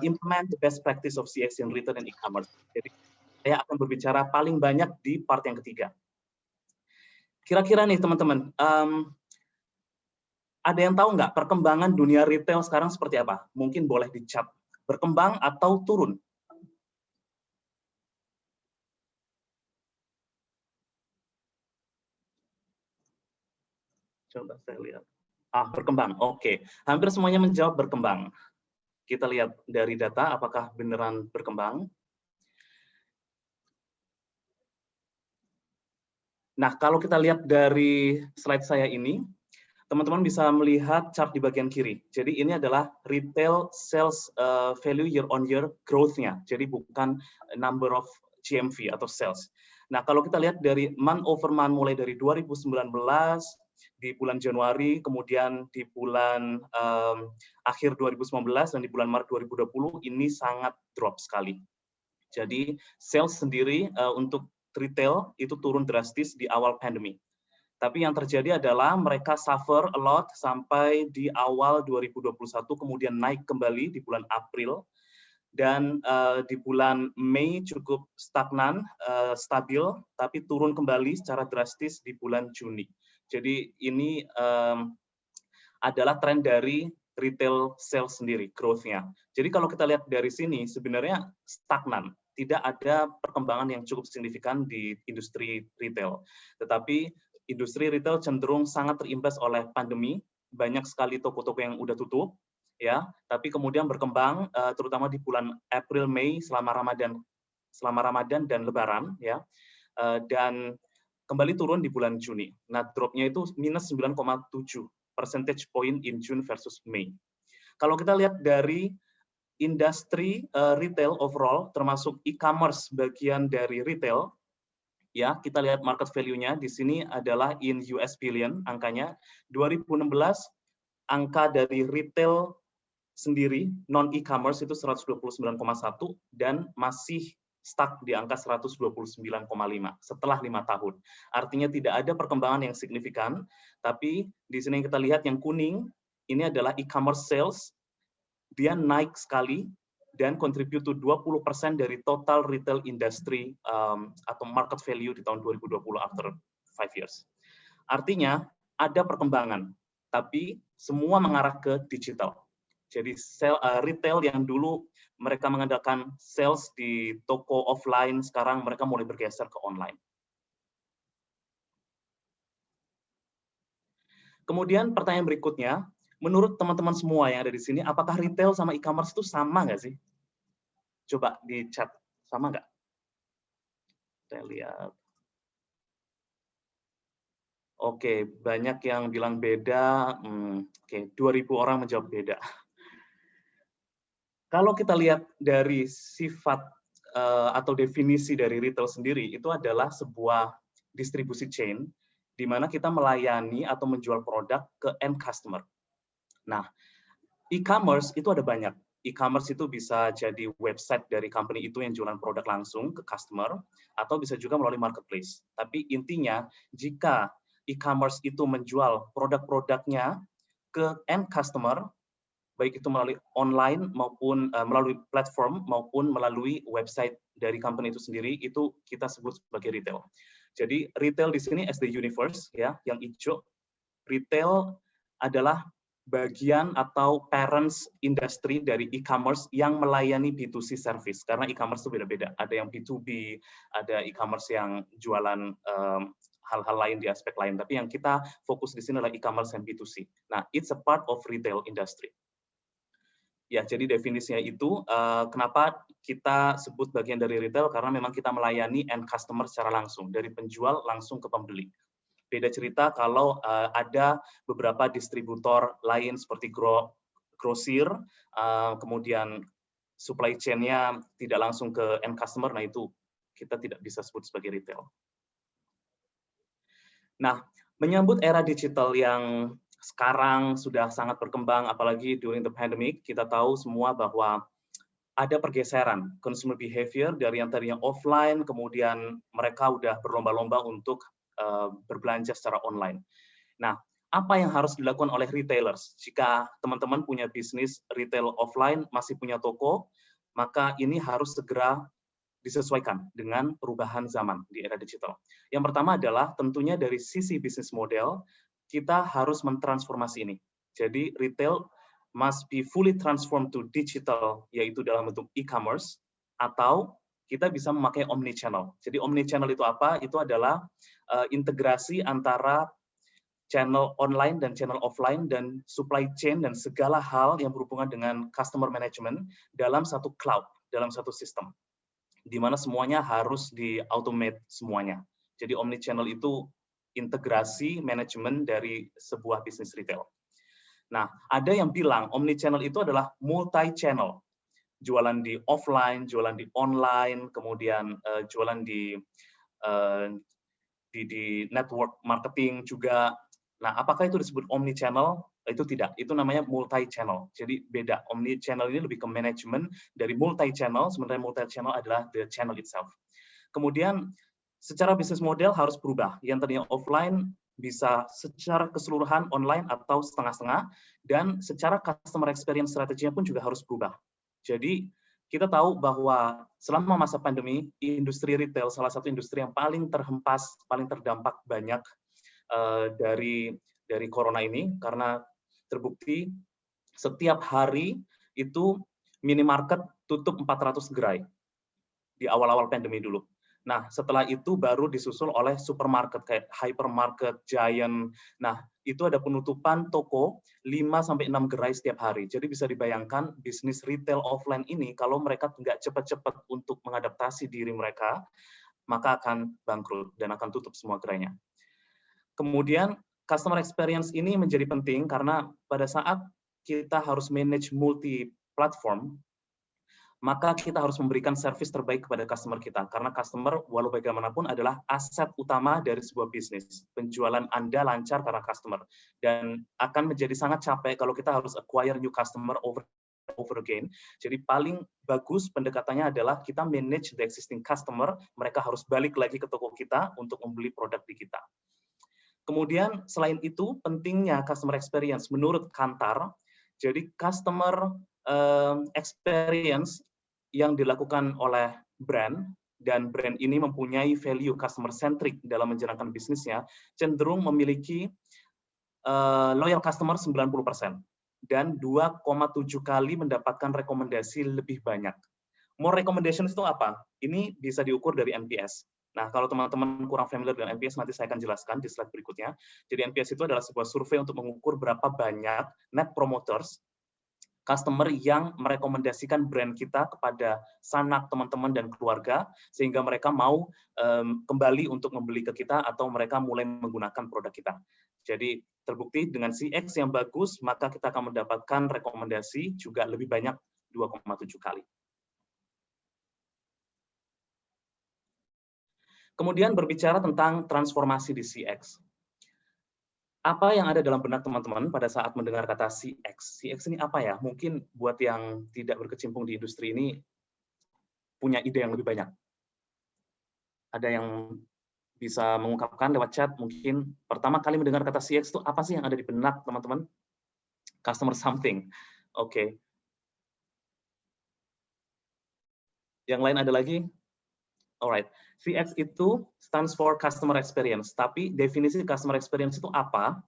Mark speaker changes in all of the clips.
Speaker 1: implement the best practice of CX in retail and e-commerce. Jadi saya akan berbicara paling banyak di part yang ketiga. Kira-kira nih teman-teman, ada yang tahu nggak perkembangan dunia retail sekarang seperti apa? Mungkin boleh di-chat. Berkembang atau turun? Coba saya lihat. Berkembang. Oke. Hampir semuanya menjawab berkembang. Kita lihat dari data apakah beneran berkembang. Nah, kalau kita lihat dari slide saya ini, teman-teman bisa melihat chart di bagian kiri. Jadi ini adalah retail sales value year on year growth-nya. Jadi bukan number of GMV atau sales. Nah, kalau kita lihat dari month over month mulai dari 2019 di bulan Januari, kemudian di bulan akhir 2019 dan di bulan Maret 2020 ini sangat drop sekali. Jadi sales sendiri untuk retail itu turun drastis di awal pandemi. Tapi yang terjadi adalah mereka suffer a lot sampai di awal 2021, kemudian naik kembali di bulan April, dan di bulan Mei cukup stagnan, stabil, tapi turun kembali secara drastis di bulan Juni. Jadi ini adalah tren dari retail sales sendiri, growth-nya. Jadi kalau kita lihat dari sini, sebenarnya stagnan. Tidak ada perkembangan yang cukup signifikan di industri retail. Tetapi industri retail cenderung sangat terimbas oleh pandemi, banyak sekali toko-toko yang udah tutup, ya. Tapi kemudian berkembang, terutama di bulan April, Mei selama Ramadan dan Lebaran, ya. Dan kembali turun di bulan Juni. Nah, dropnya itu minus 9,7 percentage point in June versus Mei. Kalau kita lihat dari industri retail overall, termasuk e-commerce bagian dari retail. Ya, kita lihat market value-nya di sini adalah in US billion angkanya. 2016 angka dari retail sendiri non e-commerce itu 129,1 dan masih stuck di angka 129,5 setelah 5 tahun. Artinya tidak ada perkembangan yang signifikan, tapi di sini kita lihat yang kuning ini adalah e-commerce sales, dia naik sekali dan contribute to 20% dari total retail industry atau market value di tahun 2020 after 5 years. Artinya ada perkembangan, tapi semua mengarah ke digital. Jadi retail yang dulu mereka mengandalkan sales di toko offline, sekarang mereka mulai bergeser ke online. Kemudian pertanyaan berikutnya, menurut teman-teman semua yang ada di sini, apakah retail sama e-commerce itu sama nggak sih? Coba di chat, sama nggak? Saya lihat. Oke, banyak yang bilang beda. Oke, 2.000 orang menjawab beda. Kalau kita lihat dari sifat atau definisi dari retail sendiri, itu adalah sebuah distribusi chain, di mana kita melayani atau menjual produk ke end customer. Nah, e-commerce itu ada banyak. E-commerce itu bisa jadi website dari company itu yang jualan produk langsung ke customer, atau bisa juga melalui marketplace. Tapi intinya, jika e-commerce itu menjual produk-produknya ke end customer, baik itu melalui online maupun melalui platform maupun melalui website dari company itu sendiri, itu kita sebut sebagai retail. Jadi retail di sini as the universe, ya, yang hijau. Retail adalah bagian atau parents industry dari e-commerce yang melayani B2C service, karena e-commerce itu beda-beda. Ada yang B2B, ada e-commerce yang jualan hal-hal lain di aspek lain. Tapi yang kita fokus di sini adalah e-commerce and B2C. Nah, it's a part of retail industry. Ya, jadi definisinya itu, kenapa kita sebut bagian dari retail, karena memang kita melayani end customer secara langsung, dari penjual langsung ke pembeli. Beda cerita kalau ada beberapa distributor lain seperti grosir, kemudian supply chain-nya tidak langsung ke end customer, nah itu kita tidak bisa sebut sebagai retail. Nah, menyambut era digital yang sekarang sudah sangat berkembang, apalagi during the pandemic, kita tahu semua bahwa ada pergeseran consumer behavior dari yang tadinya offline, kemudian mereka udah berlomba-lomba untuk berbelanja secara online. Nah, apa yang harus dilakukan oleh retailers? Jika teman-teman punya bisnis retail offline, masih punya toko, maka ini harus segera disesuaikan dengan perubahan zaman di era digital. Yang pertama adalah tentunya dari sisi bisnis model, kita harus mentransformasi ini. Jadi retail must be fully transformed to digital, yaitu dalam bentuk e-commerce, atau kita bisa memakai omnichannel. Jadi omnichannel itu apa? Itu adalah integrasi antara channel online dan channel offline dan supply chain dan segala hal yang berhubungan dengan customer management dalam satu cloud, dalam satu sistem, di mana semuanya harus di-automate semuanya. Jadi omnichannel itu integrasi manajemen dari sebuah bisnis retail. Nah, ada yang bilang omnichannel itu adalah multi-channel. Jualan di offline, jualan di online, kemudian jualan di network marketing juga. Nah, apakah itu disebut omni-channel? Itu tidak, itu namanya multi-channel. Jadi beda, omni-channel ini lebih ke manajemen dari multi-channel, sementara multi-channel adalah the channel itself. Kemudian, secara bisnis model harus berubah. Yang tadinya offline bisa secara keseluruhan online atau setengah-setengah, dan secara customer experience strateginya pun juga harus berubah. Jadi, kita tahu bahwa selama masa pandemi, industri retail salah satu industri yang paling terhempas, paling terdampak banyak dari corona ini, karena terbukti setiap hari itu minimarket tutup 400 gerai di awal-awal pandemi dulu. Nah, setelah itu baru disusul oleh supermarket kayak hypermarket, Giant. Nah, itu ada penutupan toko 5-6 gerai setiap hari. Jadi bisa dibayangkan bisnis retail offline ini kalau mereka nggak cepat-cepat untuk mengadaptasi diri mereka, maka akan bangkrut dan akan tutup semua gerainya. Kemudian customer experience ini menjadi penting karena pada saat kita harus manage multi-platform, maka kita harus memberikan service terbaik kepada customer kita. Karena customer, walau bagaimanapun, adalah aset utama dari sebuah bisnis. Penjualan Anda lancar karena customer. Dan akan menjadi sangat capek kalau kita harus acquire new customer over again. Jadi paling bagus pendekatannya adalah kita manage the existing customer, mereka harus balik lagi ke toko kita untuk membeli produk di kita. Kemudian selain itu pentingnya customer experience menurut Kantar. Jadi customer experience yang dilakukan oleh brand dan brand ini mempunyai value customer centric dalam menjalankan bisnisnya cenderung memiliki loyal customer 90% dan 2,7 kali mendapatkan rekomendasi lebih banyak. More recommendations itu apa? Ini bisa diukur dari NPS. Nah, kalau teman-teman kurang familiar dengan NPS, nanti saya akan jelaskan di slide berikutnya. Jadi NPS itu adalah sebuah survei untuk mengukur berapa banyak net promoters, customer yang merekomendasikan brand kita kepada sanak, teman-teman, dan keluarga, sehingga mereka mau kembali untuk membeli ke kita, atau mereka mulai menggunakan produk kita. Jadi terbukti dengan CX yang bagus, maka kita akan mendapatkan rekomendasi juga lebih banyak 2,7 kali. Kemudian berbicara tentang transformasi di CX. Apa yang ada dalam benak teman-teman pada saat mendengar kata CX? CX ini apa ya? Mungkin buat yang tidak berkecimpung di industri ini punya ide yang lebih banyak. Ada yang bisa mengungkapkan lewat chat, mungkin pertama kali mendengar kata CX itu apa sih yang ada di benak teman-teman? Customer something. Oke. Yang lain ada lagi? Alright, CX itu stands for customer experience. Tapi definisi customer experience itu apa?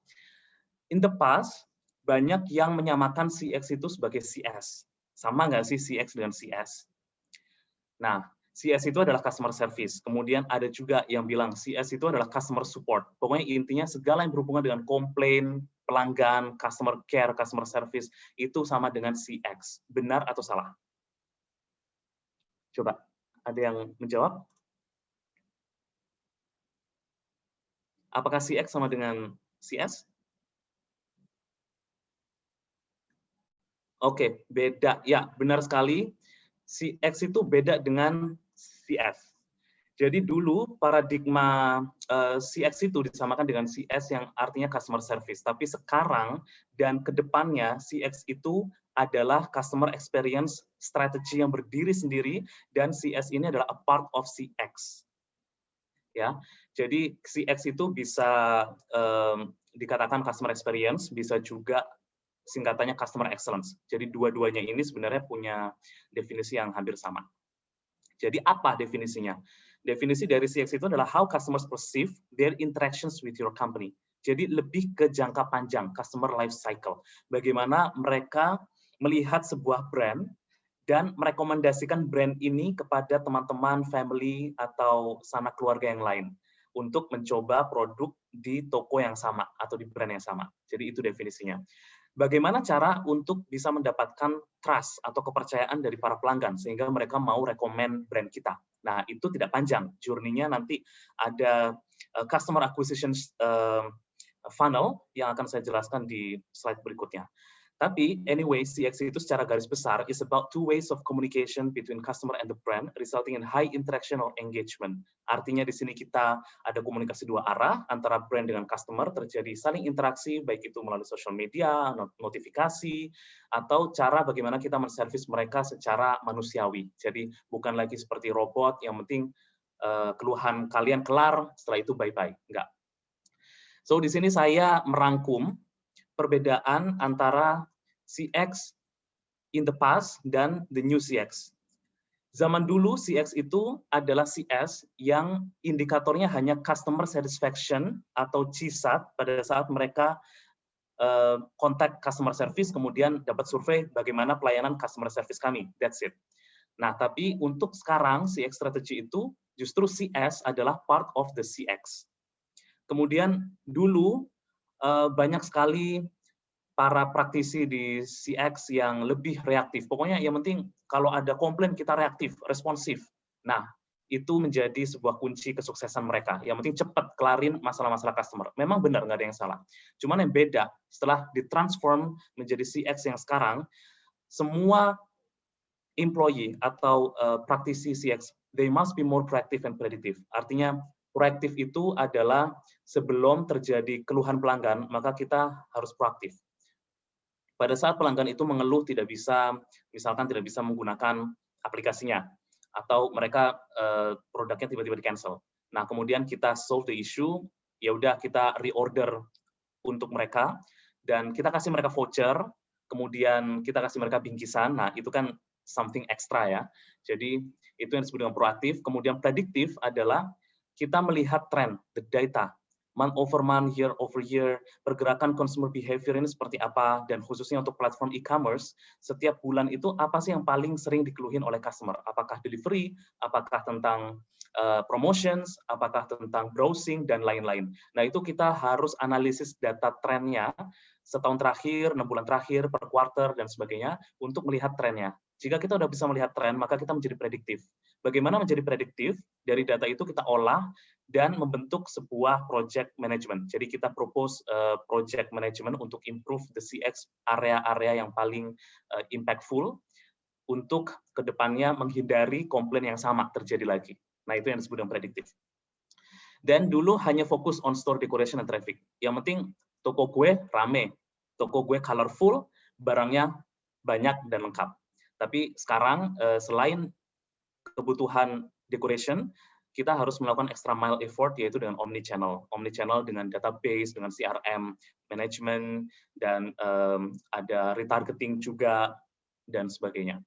Speaker 1: In the past, banyak yang menyamakan CX itu sebagai CS. Sama nggak sih CX dengan CS? Nah, CS itu adalah customer service. Kemudian ada juga yang bilang CS itu adalah customer support. Pokoknya intinya segala yang berhubungan dengan komplain, pelanggan, customer care, customer service, itu sama dengan CX. Benar atau salah? Coba. Ada yang menjawab? Apakah CX sama dengan CS? Oke, beda. Ya, benar sekali. CX itu beda dengan CS. Jadi dulu paradigma CX itu disamakan dengan CS yang artinya customer service. Tapi sekarang dan kedepannya CX itu adalah customer experience strategy yang berdiri sendiri, dan CS ini adalah a part of CX. ya. Jadi CX itu bisa dikatakan customer experience, bisa juga singkatannya customer excellence. Jadi dua-duanya ini sebenarnya punya definisi yang hampir sama. Jadi apa definisinya? Definisi dari CX itu adalah how customers perceive their interactions with your company. Jadi lebih ke jangka panjang, customer life cycle. Bagaimana mereka melihat sebuah brand dan merekomendasikan brand ini kepada teman-teman, family, atau sanak keluarga yang lain untuk mencoba produk di toko yang sama atau di brand yang sama. Jadi itu definisinya. Bagaimana cara untuk bisa mendapatkan trust atau kepercayaan dari para pelanggan sehingga mereka mau rekomend brand kita. Nah, itu tidak panjang. Journey-nya nanti ada customer acquisition funnel yang akan saya jelaskan di slide berikutnya. Tapi anyway, CX itu secara garis besar is about two ways of communication between customer and the brand, resulting in high interaction or engagement. Artinya di sini kita ada komunikasi dua arah antara brand dengan customer, terjadi saling interaksi, baik itu melalui social media, notifikasi, atau cara bagaimana kita menservis mereka secara manusiawi. Jadi bukan lagi seperti robot, yang penting keluhan kalian kelar, setelah itu bye-bye. Enggak. So di sini saya merangkum perbedaan antara CX in the past dan the new CX. Zaman dulu CX itu adalah CS yang indikatornya hanya customer satisfaction atau CSAT pada saat mereka kontak customer service kemudian dapat survei bagaimana pelayanan customer service kami. That's it. Nah, tapi untuk sekarang CX strategy itu justru CS adalah part of the CX. Kemudian dulu banyak sekali para praktisi di CX yang lebih reaktif. Pokoknya yang penting kalau ada komplain kita reaktif, responsif. Nah, itu menjadi sebuah kunci kesuksesan mereka. Yang penting cepat kelarin masalah-masalah customer. Memang benar, nggak ada yang salah. Cuman yang beda, setelah ditransform menjadi CX yang sekarang, semua employee atau praktisi CX, they must be more proactive and predictive. Artinya, proaktif itu adalah sebelum terjadi keluhan pelanggan, maka kita harus proaktif. Pada saat pelanggan itu mengeluh tidak bisa, misalkan tidak bisa menggunakan aplikasinya, atau mereka produknya tiba-tiba di-cancel. Nah, kemudian kita solve the issue, ya udah kita reorder untuk mereka, dan kita kasih mereka voucher, kemudian kita kasih mereka bingkisan, nah itu kan something extra ya. Jadi itu yang disebut dengan proaktif. Kemudian prediktif adalah kita melihat tren, the data, month over month, year over year, pergerakan consumer behavior ini seperti apa, dan khususnya untuk platform e-commerce, setiap bulan itu apa sih yang paling sering dikeluhin oleh customer? Apakah delivery, apakah tentang promotions, apakah tentang browsing, dan lain-lain. Nah, itu kita harus analisis data trennya setahun terakhir, 6 bulan terakhir, per quarter, dan sebagainya, untuk melihat trennya. Jika kita sudah bisa melihat tren, maka kita menjadi prediktif. Bagaimana menjadi prediktif? Dari data itu kita olah, dan membentuk sebuah project management. Jadi kita propose project management untuk improve the CX area-area yang paling impactful untuk kedepannya menghindari komplain yang sama terjadi lagi. Nah, itu yang disebut dengan prediktif. Dan dulu hanya fokus on store decoration and traffic. Yang penting toko gue rame, toko gue colorful, barangnya banyak dan lengkap. Tapi sekarang selain kebutuhan decoration, kita harus melakukan extra mile effort, yaitu dengan omnichannel. Omnichannel dengan database, dengan CRM, management, dan ada retargeting juga, dan sebagainya.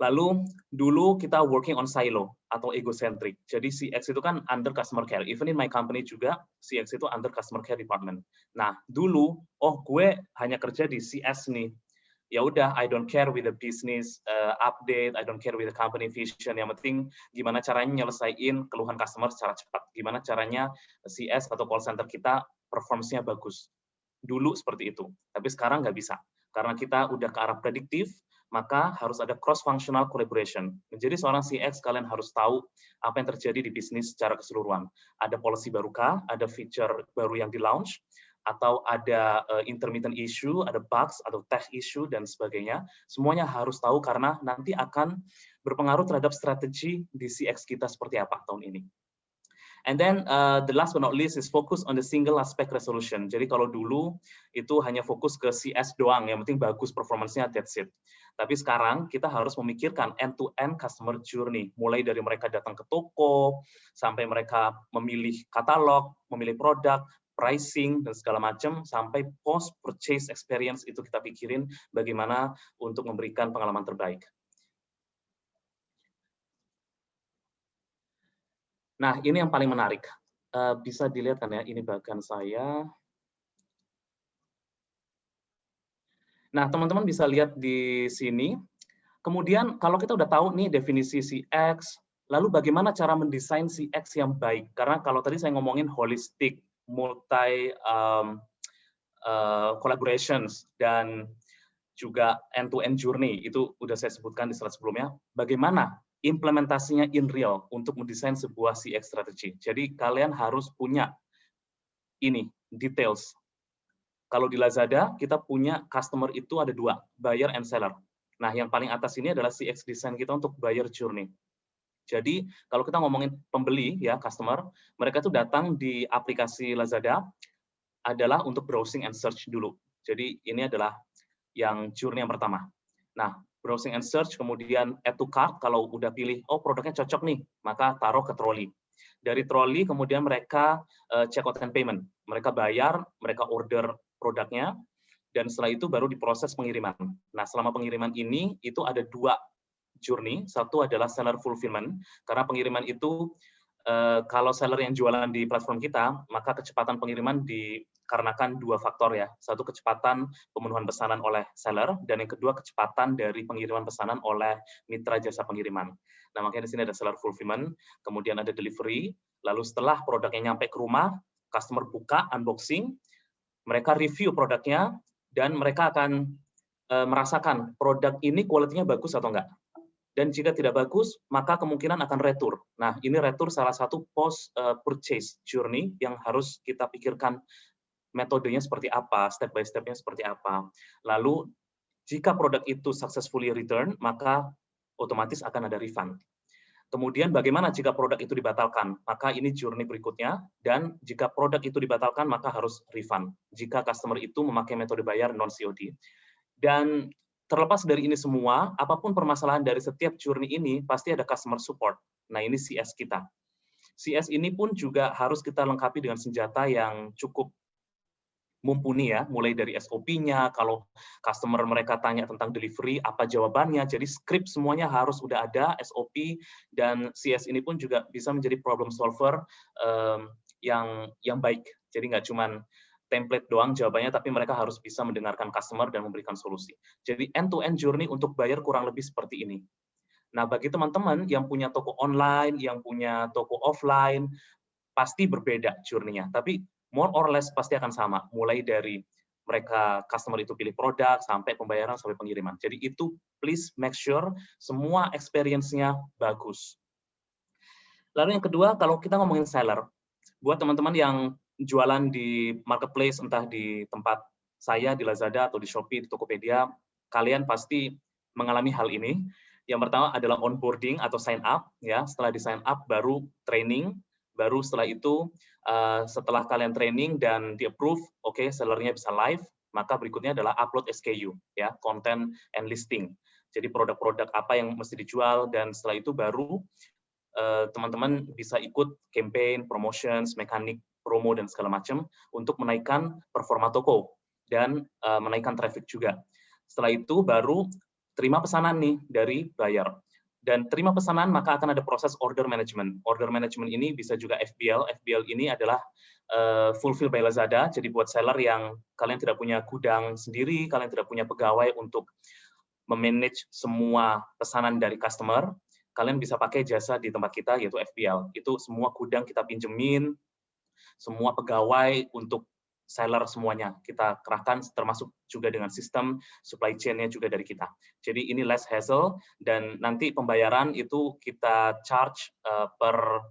Speaker 1: Lalu, dulu kita working on silo, atau egocentric. Jadi CX itu kan under customer care. Even in my company juga, CX itu under customer care department. Nah, dulu, gue hanya kerja di CS nih. Ya udah, I don't care with the business update, I don't care with the company vision. Yang penting gimana caranya nyelesain keluhan customer secara cepat. Gimana caranya CS atau call center kita performance-nya bagus. Dulu seperti itu, tapi sekarang nggak bisa. Karena kita udah ke arah prediktif, maka harus ada cross-functional collaboration. Menjadi seorang CX, kalian harus tahu apa yang terjadi di bisnis secara keseluruhan. Ada policy barukah, ada feature baru yang di-launch, atau ada intermittent issue, ada bugs, atau tech issue, dan sebagainya. Semuanya harus tahu karena nanti akan berpengaruh terhadap strategi di CX kita seperti apa tahun ini. And then the last but not least is focus on the single aspect resolution. Jadi kalau dulu itu hanya fokus ke CS doang, yang penting bagus performance-nya, that's it. Tapi sekarang kita harus memikirkan end-to-end customer journey, mulai dari mereka datang ke toko, sampai mereka memilih katalog, memilih produk, pricing, dan segala macam, sampai post-purchase experience itu kita pikirin bagaimana untuk memberikan pengalaman terbaik. Nah, ini yang paling menarik. Bisa dilihat kan ya, ini bagian saya. Nah, teman-teman bisa lihat di sini. Kemudian, kalau kita udah tahu nih definisi CX, lalu bagaimana cara mendesain CX yang baik? Karena kalau tadi saya ngomongin holistic, multi collaborations, dan juga end-to-end journey, itu udah saya sebutkan di slide sebelumnya. Bagaimana implementasinya in real untuk mendesain sebuah CX strategy. Jadi kalian harus punya ini, details. Kalau di Lazada, kita punya customer itu ada dua, buyer and seller. Nah, yang paling atas ini adalah CX design kita untuk buyer journey. Jadi, kalau kita ngomongin pembeli, ya customer, mereka tuh datang di aplikasi Lazada adalah untuk browsing and search dulu. Jadi, ini adalah yang journey yang pertama. Nah, browsing and search, kemudian add to cart, kalau udah pilih, oh produknya cocok nih, maka taruh ke trolley. Dari trolley, kemudian mereka check out and payment. Mereka bayar, mereka order produknya, dan setelah itu baru diproses pengiriman. Nah, selama pengiriman ini, itu ada dua journey. Satu adalah seller fulfillment, karena pengiriman itu, kalau seller yang jualan di platform kita, maka kecepatan pengiriman dikarenakan dua faktor ya. Satu, kecepatan pemenuhan pesanan oleh seller, dan yang kedua, kecepatan dari pengiriman pesanan oleh mitra jasa pengiriman. Nah, makanya di sini ada seller fulfillment, kemudian ada delivery, lalu setelah produknya nyampe ke rumah, customer buka, unboxing, mereka review produknya, dan mereka akan merasakan produk ini kualitinya bagus atau enggak. Dan jika tidak bagus, maka kemungkinan akan retur. Nah, ini retur salah satu post-purchase journey yang harus kita pikirkan metodenya seperti apa, step by step-nya seperti apa. Lalu, jika produk itu successfully return, maka otomatis akan ada refund. Kemudian bagaimana jika produk itu dibatalkan? Maka ini journey berikutnya, dan jika produk itu dibatalkan, maka harus refund. Jika customer itu memakai metode bayar non-COD. Dan terlepas dari ini semua, apapun permasalahan dari setiap journey ini, pasti ada customer support. Nah, ini CS kita. CS ini pun juga harus kita lengkapi dengan senjata yang cukup mumpuni ya, mulai dari SOP-nya, kalau customer mereka tanya tentang delivery, apa jawabannya, jadi script semuanya harus udah ada, SOP, dan CS ini pun juga bisa menjadi problem solver yang baik. Jadi nggak cuma template doang jawabannya, tapi mereka harus bisa mendengarkan customer dan memberikan solusi. Jadi end-to-end journey untuk buyer kurang lebih seperti ini. Nah, bagi teman-teman yang punya toko online, yang punya toko offline, pasti berbeda journey-nya. Tapi more or less pasti akan sama, mulai dari mereka customer itu pilih produk, sampai pembayaran, sampai pengiriman. Jadi itu please make sure semua experience-nya bagus. Lalu yang kedua, kalau kita ngomongin seller, buat teman-teman yang jualan di marketplace, entah di tempat saya, di Lazada, atau di Shopee, di Tokopedia, kalian pasti mengalami hal ini. Yang pertama adalah onboarding atau sign up, ya. Setelah di sign up, baru training, baru setelah itu, setelah kalian training dan di-approve, oke, sellernya bisa live, maka berikutnya adalah upload SKU, ya, content and listing. Jadi produk-produk apa yang mesti dijual, dan setelah itu baru teman-teman bisa ikut campaign, promotions, mekanik, promo, dan segala macam untuk menaikkan performa toko dan menaikkan traffic juga. Setelah itu baru terima pesanan nih dari buyer. Dan terima pesanan maka akan ada proses order management. Order management ini bisa juga FBL. FBL ini adalah fulfill by Lazada. Jadi buat seller yang kalian tidak punya gudang sendiri, kalian tidak punya pegawai untuk memanage semua pesanan dari customer, kalian bisa pakai jasa di tempat kita, yaitu FBL. Itu semua gudang kita pinjemin, semua pegawai untuk seller semuanya. Kita kerahkan, termasuk juga dengan sistem supply chain-nya juga dari kita. Jadi ini less hassle, dan nanti pembayaran itu kita charge per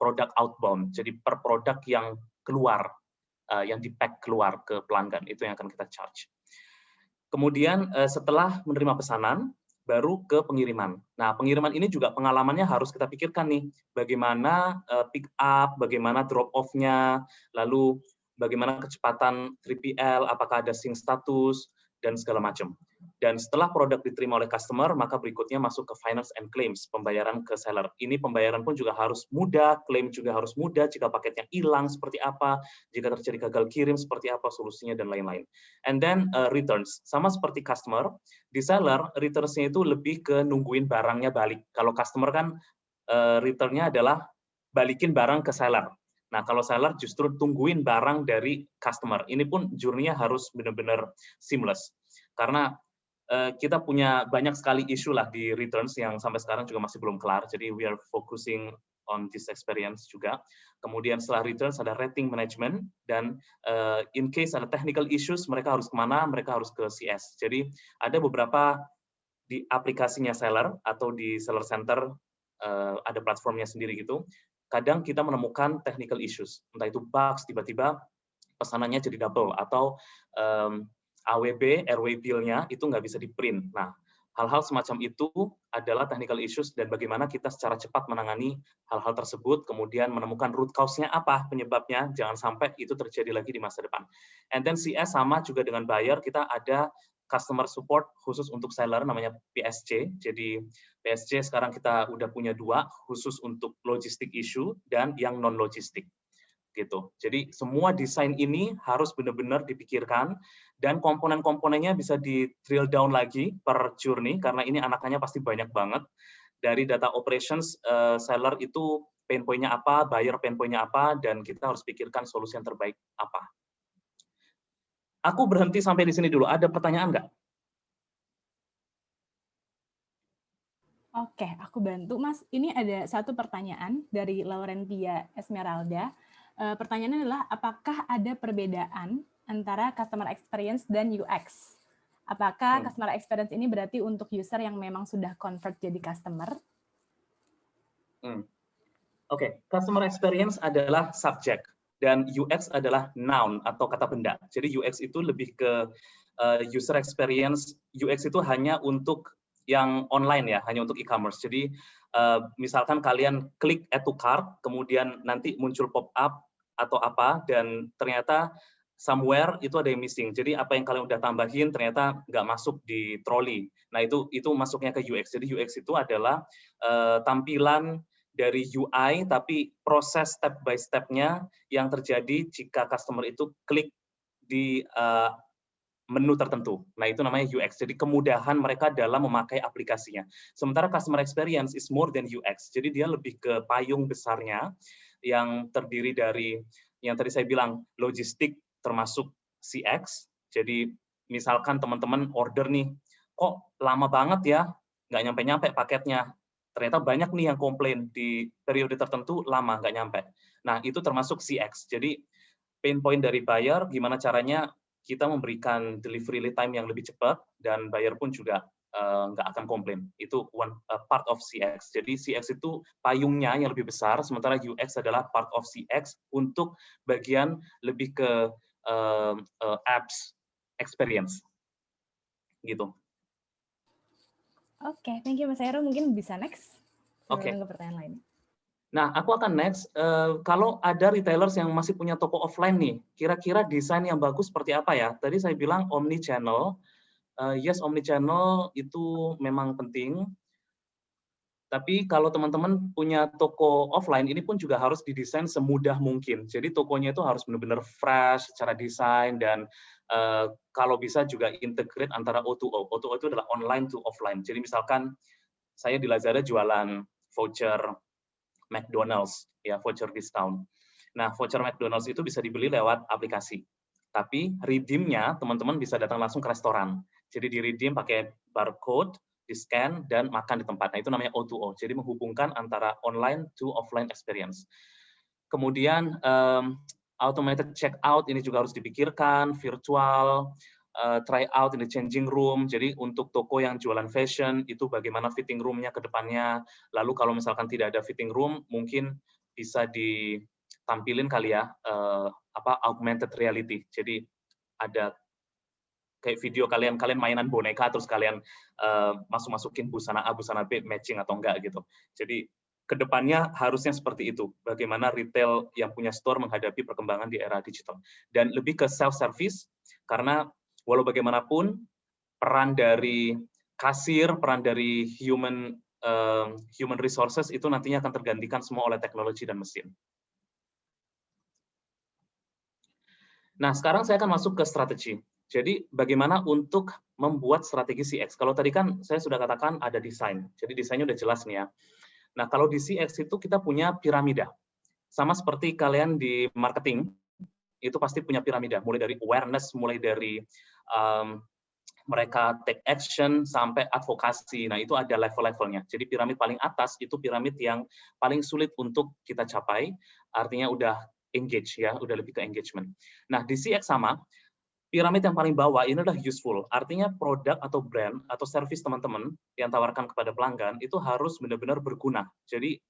Speaker 1: produk outbound. Jadi per produk yang keluar, yang di-pack keluar ke pelanggan, itu yang akan kita charge. Kemudian setelah menerima pesanan, baru ke pengiriman. Nah, pengiriman ini juga pengalamannya harus kita pikirkan nih, bagaimana pick up, bagaimana drop off-nya, lalu bagaimana kecepatan 3PL, apakah ada sync status, dan segala macam. Dan setelah produk diterima oleh customer, maka berikutnya masuk ke finance and claims, pembayaran ke seller. Ini pembayaran pun juga harus mudah, klaim juga harus mudah, jika paketnya hilang seperti apa, jika terjadi gagal kirim seperti apa solusinya, dan lain-lain. And then returns, sama seperti customer, di seller, returns-nya itu lebih ke nungguin barangnya balik. Kalau customer kan return-nya adalah balikin barang ke seller. Nah, kalau seller justru tungguin barang dari customer. Ini pun journey-nya harus benar-benar seamless. Karena kita punya banyak sekali isu lah di returns yang sampai sekarang juga masih belum kelar. Jadi we are focusing on this experience juga. Kemudian setelah returns ada rating management, dan in case ada technical issues, mereka harus kemana? Mereka harus ke CS. Jadi ada beberapa di aplikasinya seller atau di seller center, ada platformnya sendiri gitu. Kadang kita menemukan technical issues, entah itu bugs, tiba-tiba pesanannya jadi double, atau AWB, RW bill-nya itu nggak bisa di-print. Nah, hal-hal semacam itu adalah technical issues, dan bagaimana kita secara cepat menangani hal-hal tersebut, kemudian menemukan root cause-nya apa penyebabnya, jangan sampai itu terjadi lagi di masa depan. And then CS sama juga dengan buyer, kita ada customer support khusus untuk seller, namanya PSC. Jadi PSC sekarang kita udah punya 2, khusus untuk logistik issue dan yang non-logistik. Gitu. Jadi semua desain ini harus benar-benar dipikirkan, dan komponen-komponennya bisa di drill down lagi per journey, karena ini anak-anaknya pasti banyak banget. Dari data operations, seller itu pain point-nya apa, buyer pain point-nya apa, dan kita harus pikirkan solusi yang terbaik apa. Aku berhenti sampai di sini dulu. Ada pertanyaan nggak?
Speaker 2: Oke, aku bantu, Mas. Ini ada satu pertanyaan dari Laurentia Esmeralda. Pertanyaannya adalah, apakah ada perbedaan antara customer experience dan UX? Apakah customer experience ini berarti untuk user yang memang sudah convert jadi customer?
Speaker 1: Oke, customer experience adalah subject, dan UX adalah noun atau kata benda. Jadi UX itu lebih ke user experience. UX itu hanya untuk yang online ya, hanya untuk e-commerce. Jadi misalkan kalian klik add to cart, kemudian nanti muncul pop-up atau apa, dan ternyata somewhere itu ada yang missing. Jadi apa yang kalian udah tambahin ternyata nggak masuk di trolley. Nah itu masuknya ke UX. Jadi UX itu adalah tampilan dari UI, tapi proses step by step-nya yang terjadi jika customer itu klik di menu tertentu. Nah, itu namanya UX. Jadi kemudahan mereka dalam memakai aplikasinya. Sementara customer experience is more than UX. Jadi dia lebih ke payung besarnya yang terdiri dari yang tadi saya bilang logistik termasuk CX. Jadi misalkan teman-teman order nih, kok lama banget ya, nggak nyampe-nyampe paketnya. Ternyata banyak nih yang komplain di periode tertentu lama nggak nyampe. Nah, itu termasuk CX. Jadi pain point dari buyer, gimana caranya kita memberikan delivery lead time yang lebih cepat, dan buyer pun juga nggak akan komplain. Itu one part of CX. Jadi CX itu payungnya yang lebih besar, sementara UX adalah part of CX untuk bagian lebih ke apps experience. Gitu.
Speaker 2: Oke, thank you Mas Heru. Mungkin bisa next.
Speaker 1: Oke.
Speaker 2: Ke pertanyaan lain.
Speaker 1: Nah, aku akan next. Kalau ada retailers yang masih punya toko offline nih, kira-kira desain yang bagus seperti apa ya? Tadi saya bilang omni-channel. Yes, omni-channel itu memang penting. Tapi kalau teman-teman punya toko offline, ini pun juga harus didesain semudah mungkin. Jadi tokonya itu harus benar-benar fresh secara desain, dan kalau bisa juga integrate antara O2O. O2O itu adalah online to offline. Jadi misalkan saya di Lazada jualan voucher McDonald's, ya voucher discount. Nah, voucher McDonald's itu bisa dibeli lewat aplikasi. Tapi redeem-nya teman-teman bisa datang langsung ke restoran. Jadi di redeem pakai barcode, di-scan, dan makan di tempat. Nah, itu namanya O2O. Jadi menghubungkan antara online to offline experience. Kemudian automated checkout ini juga harus dipikirkan, virtual, try out in the changing room. Jadi untuk toko yang jualan fashion, itu bagaimana fitting room-nya ke depannya. Lalu kalau misalkan tidak ada fitting room, mungkin bisa ditampilin kali ya, augmented reality. Jadi ada kayak video kalian mainan boneka terus kalian masukin busana A, busana B matching atau enggak gitu. Jadi kedepannya harusnya seperti itu. Bagaimana retail yang punya store menghadapi perkembangan di era digital dan lebih ke self service karena walau bagaimanapun peran dari kasir, peran dari human resources itu nantinya akan tergantikan semua oleh teknologi dan mesin. Nah, sekarang saya akan masuk ke strategi. Jadi, bagaimana untuk membuat strategi CX? Kalau tadi kan saya sudah katakan ada desain. Jadi, desainnya udah jelas nih ya. Nah, kalau di CX itu kita punya piramida. Sama seperti kalian di marketing, itu pasti punya piramida. Mulai dari awareness, mulai dari mereka take action, sampai advokasi. Nah, itu ada level-levelnya. Jadi, piramid paling atas itu piramid yang paling sulit untuk kita capai. Artinya udah engage ya, udah lebih ke engagement. Nah, di CX sama, piramid yang paling bawah ini adalah useful. Artinya produk atau brand atau service teman-teman yang tawarkan kepada pelanggan itu harus benar-benar berguna. Jadi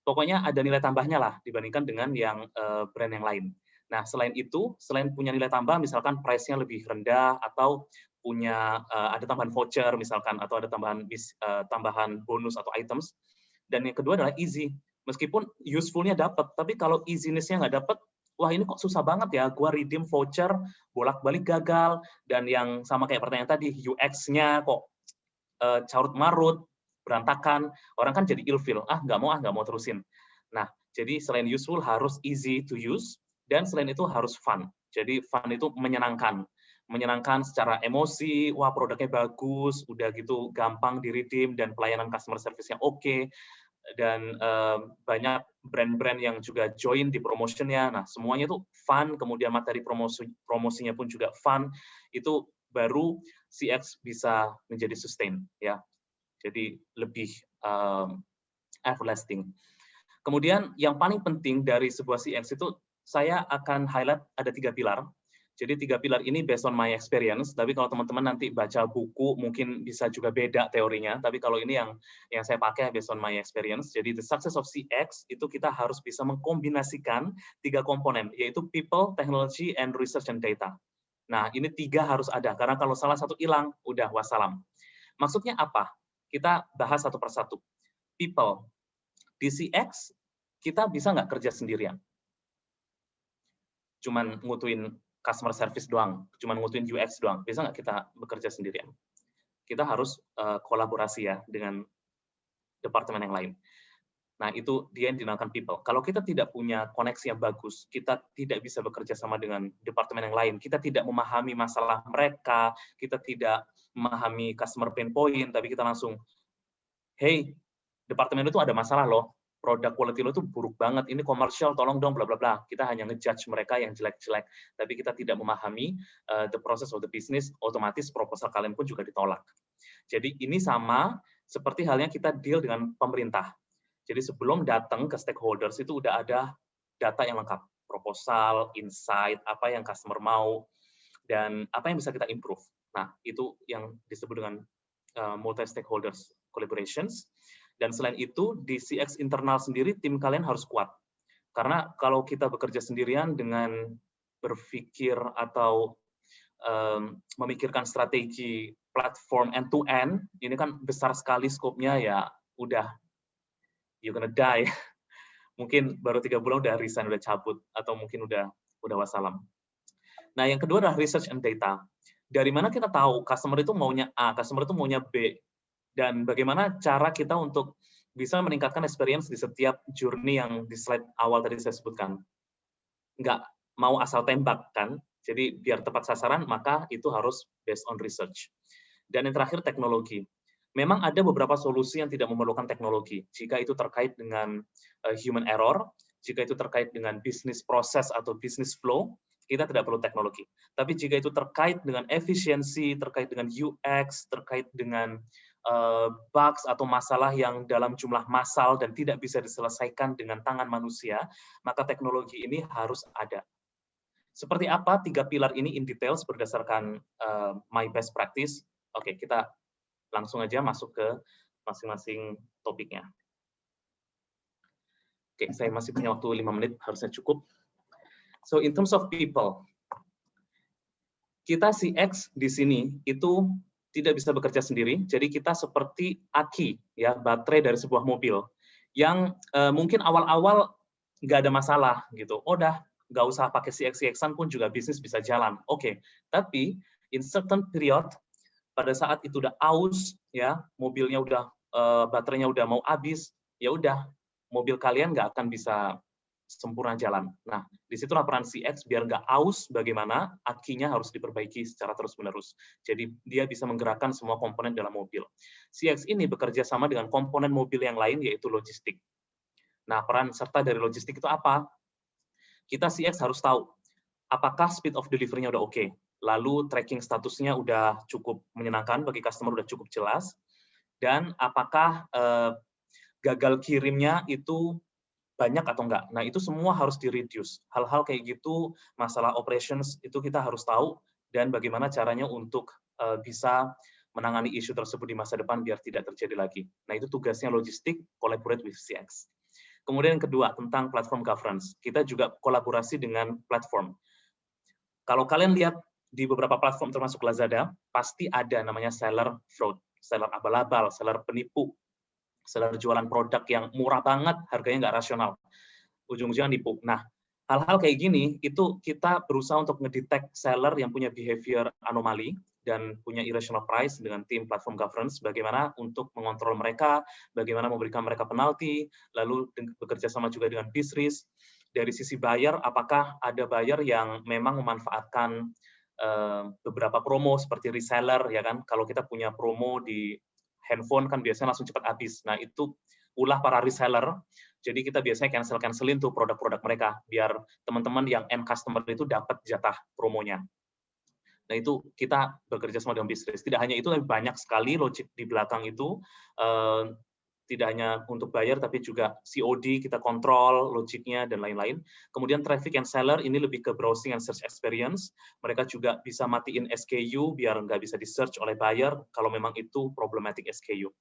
Speaker 1: pokoknya ada nilai tambahnya lah dibandingkan dengan yang brand yang lain. Nah, selain itu, selain punya nilai tambah, misalkan price-nya lebih rendah atau punya ada tambahan voucher misalkan atau ada tambahan bonus atau items. Dan yang kedua adalah easy. Meskipun useful-nya dapat, tapi kalau easiness-nya nggak dapat, wah ini kok susah banget ya, gua redeem voucher, bolak-balik gagal, dan yang sama kayak pertanyaan tadi, UX-nya kok carut-marut, berantakan, orang kan jadi ilfeel, nggak mau terusin. Nah, jadi selain useful harus easy to use, dan selain itu harus fun. Jadi fun itu menyenangkan secara emosi, wah produknya bagus, udah gitu gampang di-redeem, dan pelayanan customer service-nya oke. Dan banyak brand-brand yang juga join di promotion-nya. Nah, semuanya itu fun, kemudian materi promosinya pun juga fun. Itu baru CX bisa menjadi sustain ya. Jadi lebih everlasting. Kemudian yang paling penting dari sebuah CX itu saya akan highlight ada 3 pilar. Jadi 3 pilar ini based on my experience, tapi kalau teman-teman nanti baca buku mungkin bisa juga beda teorinya, tapi kalau ini yang saya pakai based on my experience. Jadi the success of CX itu kita harus bisa mengkombinasikan 3 komponen, yaitu people, technology, and research and data. Nah, ini 3 harus ada, karena kalau salah satu hilang, udah wassalam. Maksudnya apa? Kita bahas satu persatu. People. Di CX, kita bisa nggak kerja sendirian? Cuman ngutuin customer service doang, cuman ngutuin UX doang, bisa nggak kita bekerja sendirian? Kita harus kolaborasi ya dengan departemen yang lain. Nah, itu dia yang dinamakan people. Kalau kita tidak punya koneksi yang bagus, kita tidak bisa bekerja sama dengan departemen yang lain, kita tidak memahami masalah mereka, kita tidak memahami customer pain point, tapi kita langsung, hey, departemen itu ada masalah loh, produk quality lo itu buruk banget, ini komersial, tolong dong, bla bla bla. Kita hanya ngejudge mereka yang jelek-jelek, tapi kita tidak memahami the process of the business, otomatis proposal kalian pun juga ditolak. Jadi ini sama seperti halnya kita deal dengan pemerintah. Jadi sebelum datang ke stakeholders itu udah ada data yang lengkap, proposal, insight, apa yang customer mau, dan apa yang bisa kita improve. Nah, itu yang disebut dengan multi-stakeholders collaborations. Dan selain itu, di CX internal sendiri, tim kalian harus kuat. Karena kalau kita bekerja sendirian dengan berpikir atau memikirkan strategi platform end-to-end, ini kan besar sekali skopnya, ya udah, you're gonna die. Mungkin baru 3 bulan udah resign, udah cabut, atau mungkin udah wassalam. Nah, yang kedua adalah research and data. Dari mana kita tahu customer itu maunya A, customer itu maunya B, dan bagaimana cara kita untuk bisa meningkatkan experience di setiap journey yang di slide awal tadi saya sebutkan. Nggak mau asal tembak kan, jadi biar tepat sasaran, maka itu harus based on research. Dan yang terakhir, teknologi. Memang ada beberapa solusi yang tidak memerlukan teknologi, jika itu terkait dengan human error, jika itu terkait dengan business process atau business flow, kita tidak perlu teknologi. Tapi jika itu terkait dengan efisiensi, terkait dengan UX, terkait dengan bugs atau masalah yang dalam jumlah massal dan tidak bisa diselesaikan dengan tangan manusia, maka teknologi ini harus ada. Seperti apa 3 pilar ini in details berdasarkan my best practice? Oke, kita langsung aja masuk ke masing-masing topiknya. Oke, saya masih punya waktu 5 menit, harusnya cukup. So, in terms of people, kita CX di sini itu tidak bisa bekerja sendiri, jadi kita seperti aki, ya, baterai dari sebuah mobil, yang mungkin awal-awal nggak ada masalah gitu. Oh, dah nggak usah pakai CX-CX-an pun juga bisnis bisa jalan. Oke, tapi in certain period, pada saat itu udah aus, ya, mobilnya udah baterainya udah mau habis, ya udah mobil kalian nggak akan bisa sempurna jalan. Nah, di situlah peran CX biar nggak aus, bagaimana akinya harus diperbaiki secara terus-menerus. Jadi dia bisa menggerakkan semua komponen dalam mobil. CX ini bekerja sama dengan komponen mobil yang lain, yaitu logistik. Nah, peran serta dari logistik itu apa? Kita CX harus tahu, apakah speed of delivery-nya udah oke, lalu tracking statusnya udah cukup menyenangkan bagi customer, udah cukup jelas, dan apakah gagal kirimnya itu banyak atau enggak. Nah, itu semua harus di-reduce. Hal-hal kayak gitu, masalah operations, itu kita harus tahu, dan bagaimana caranya untuk bisa menangani isu tersebut di masa depan biar tidak terjadi lagi. Nah, itu tugasnya logistik, collaborate with CX. Kemudian yang kedua, tentang platform governance. Kita juga kolaborasi dengan platform. Kalau kalian lihat di beberapa platform termasuk Lazada, pasti ada namanya seller fraud, seller abal-abal, seller penipu, seller jualan produk yang murah banget, harganya nggak rasional. Ujung-ujungnya nipu. Nah, hal-hal kayak gini, itu kita berusaha untuk ngedetect seller yang punya behavior anomali dan punya irrational price dengan tim platform governance, bagaimana untuk mengontrol mereka, bagaimana memberikan mereka penalti, lalu bekerja sama juga dengan BizRisk. Dari sisi buyer, apakah ada buyer yang memang memanfaatkan beberapa promo seperti reseller, ya kan? Kalau kita punya promo di handphone kan biasanya langsung cepat habis. Nah, itu ulah para reseller. Jadi kita biasanya cancel-cancelin tuh produk-produk mereka biar teman-teman yang end customer itu dapat jatah promonya. Nah, itu kita bekerja sama dengan bisnis. Tidak hanya itu, tapi banyak sekali logik di belakang itu. Tidak hanya untuk bayar, tapi juga COD, kita kontrol logiknya, dan lain-lain. Kemudian traffic and seller, ini lebih ke browsing and search experience. Mereka juga bisa matiin SKU, biar nggak bisa di-search oleh buyer, kalau memang itu problematic SKU.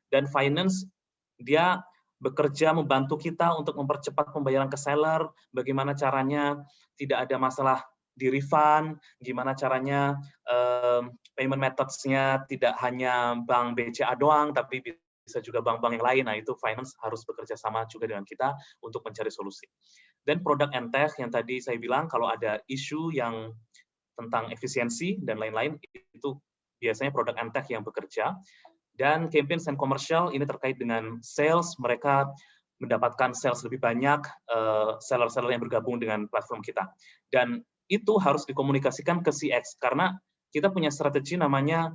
Speaker 1: Dan finance, dia bekerja membantu kita untuk mempercepat pembayaran ke seller, bagaimana caranya tidak ada masalah di refund, gimana caranya payment methods-nya tidak hanya bank BCA doang, tapi bisa juga bank-bank yang lain. Nah, itu finance harus bekerja sama juga dengan kita untuk mencari solusi. Dan product and tech yang tadi saya bilang, kalau ada isu yang tentang efisiensi dan lain-lain, itu biasanya product and tech yang bekerja. Dan campaign and commercial ini terkait dengan sales, mereka mendapatkan sales lebih banyak, seller-seller yang bergabung dengan platform kita. Dan itu harus dikomunikasikan ke CX, karena kita punya strategi namanya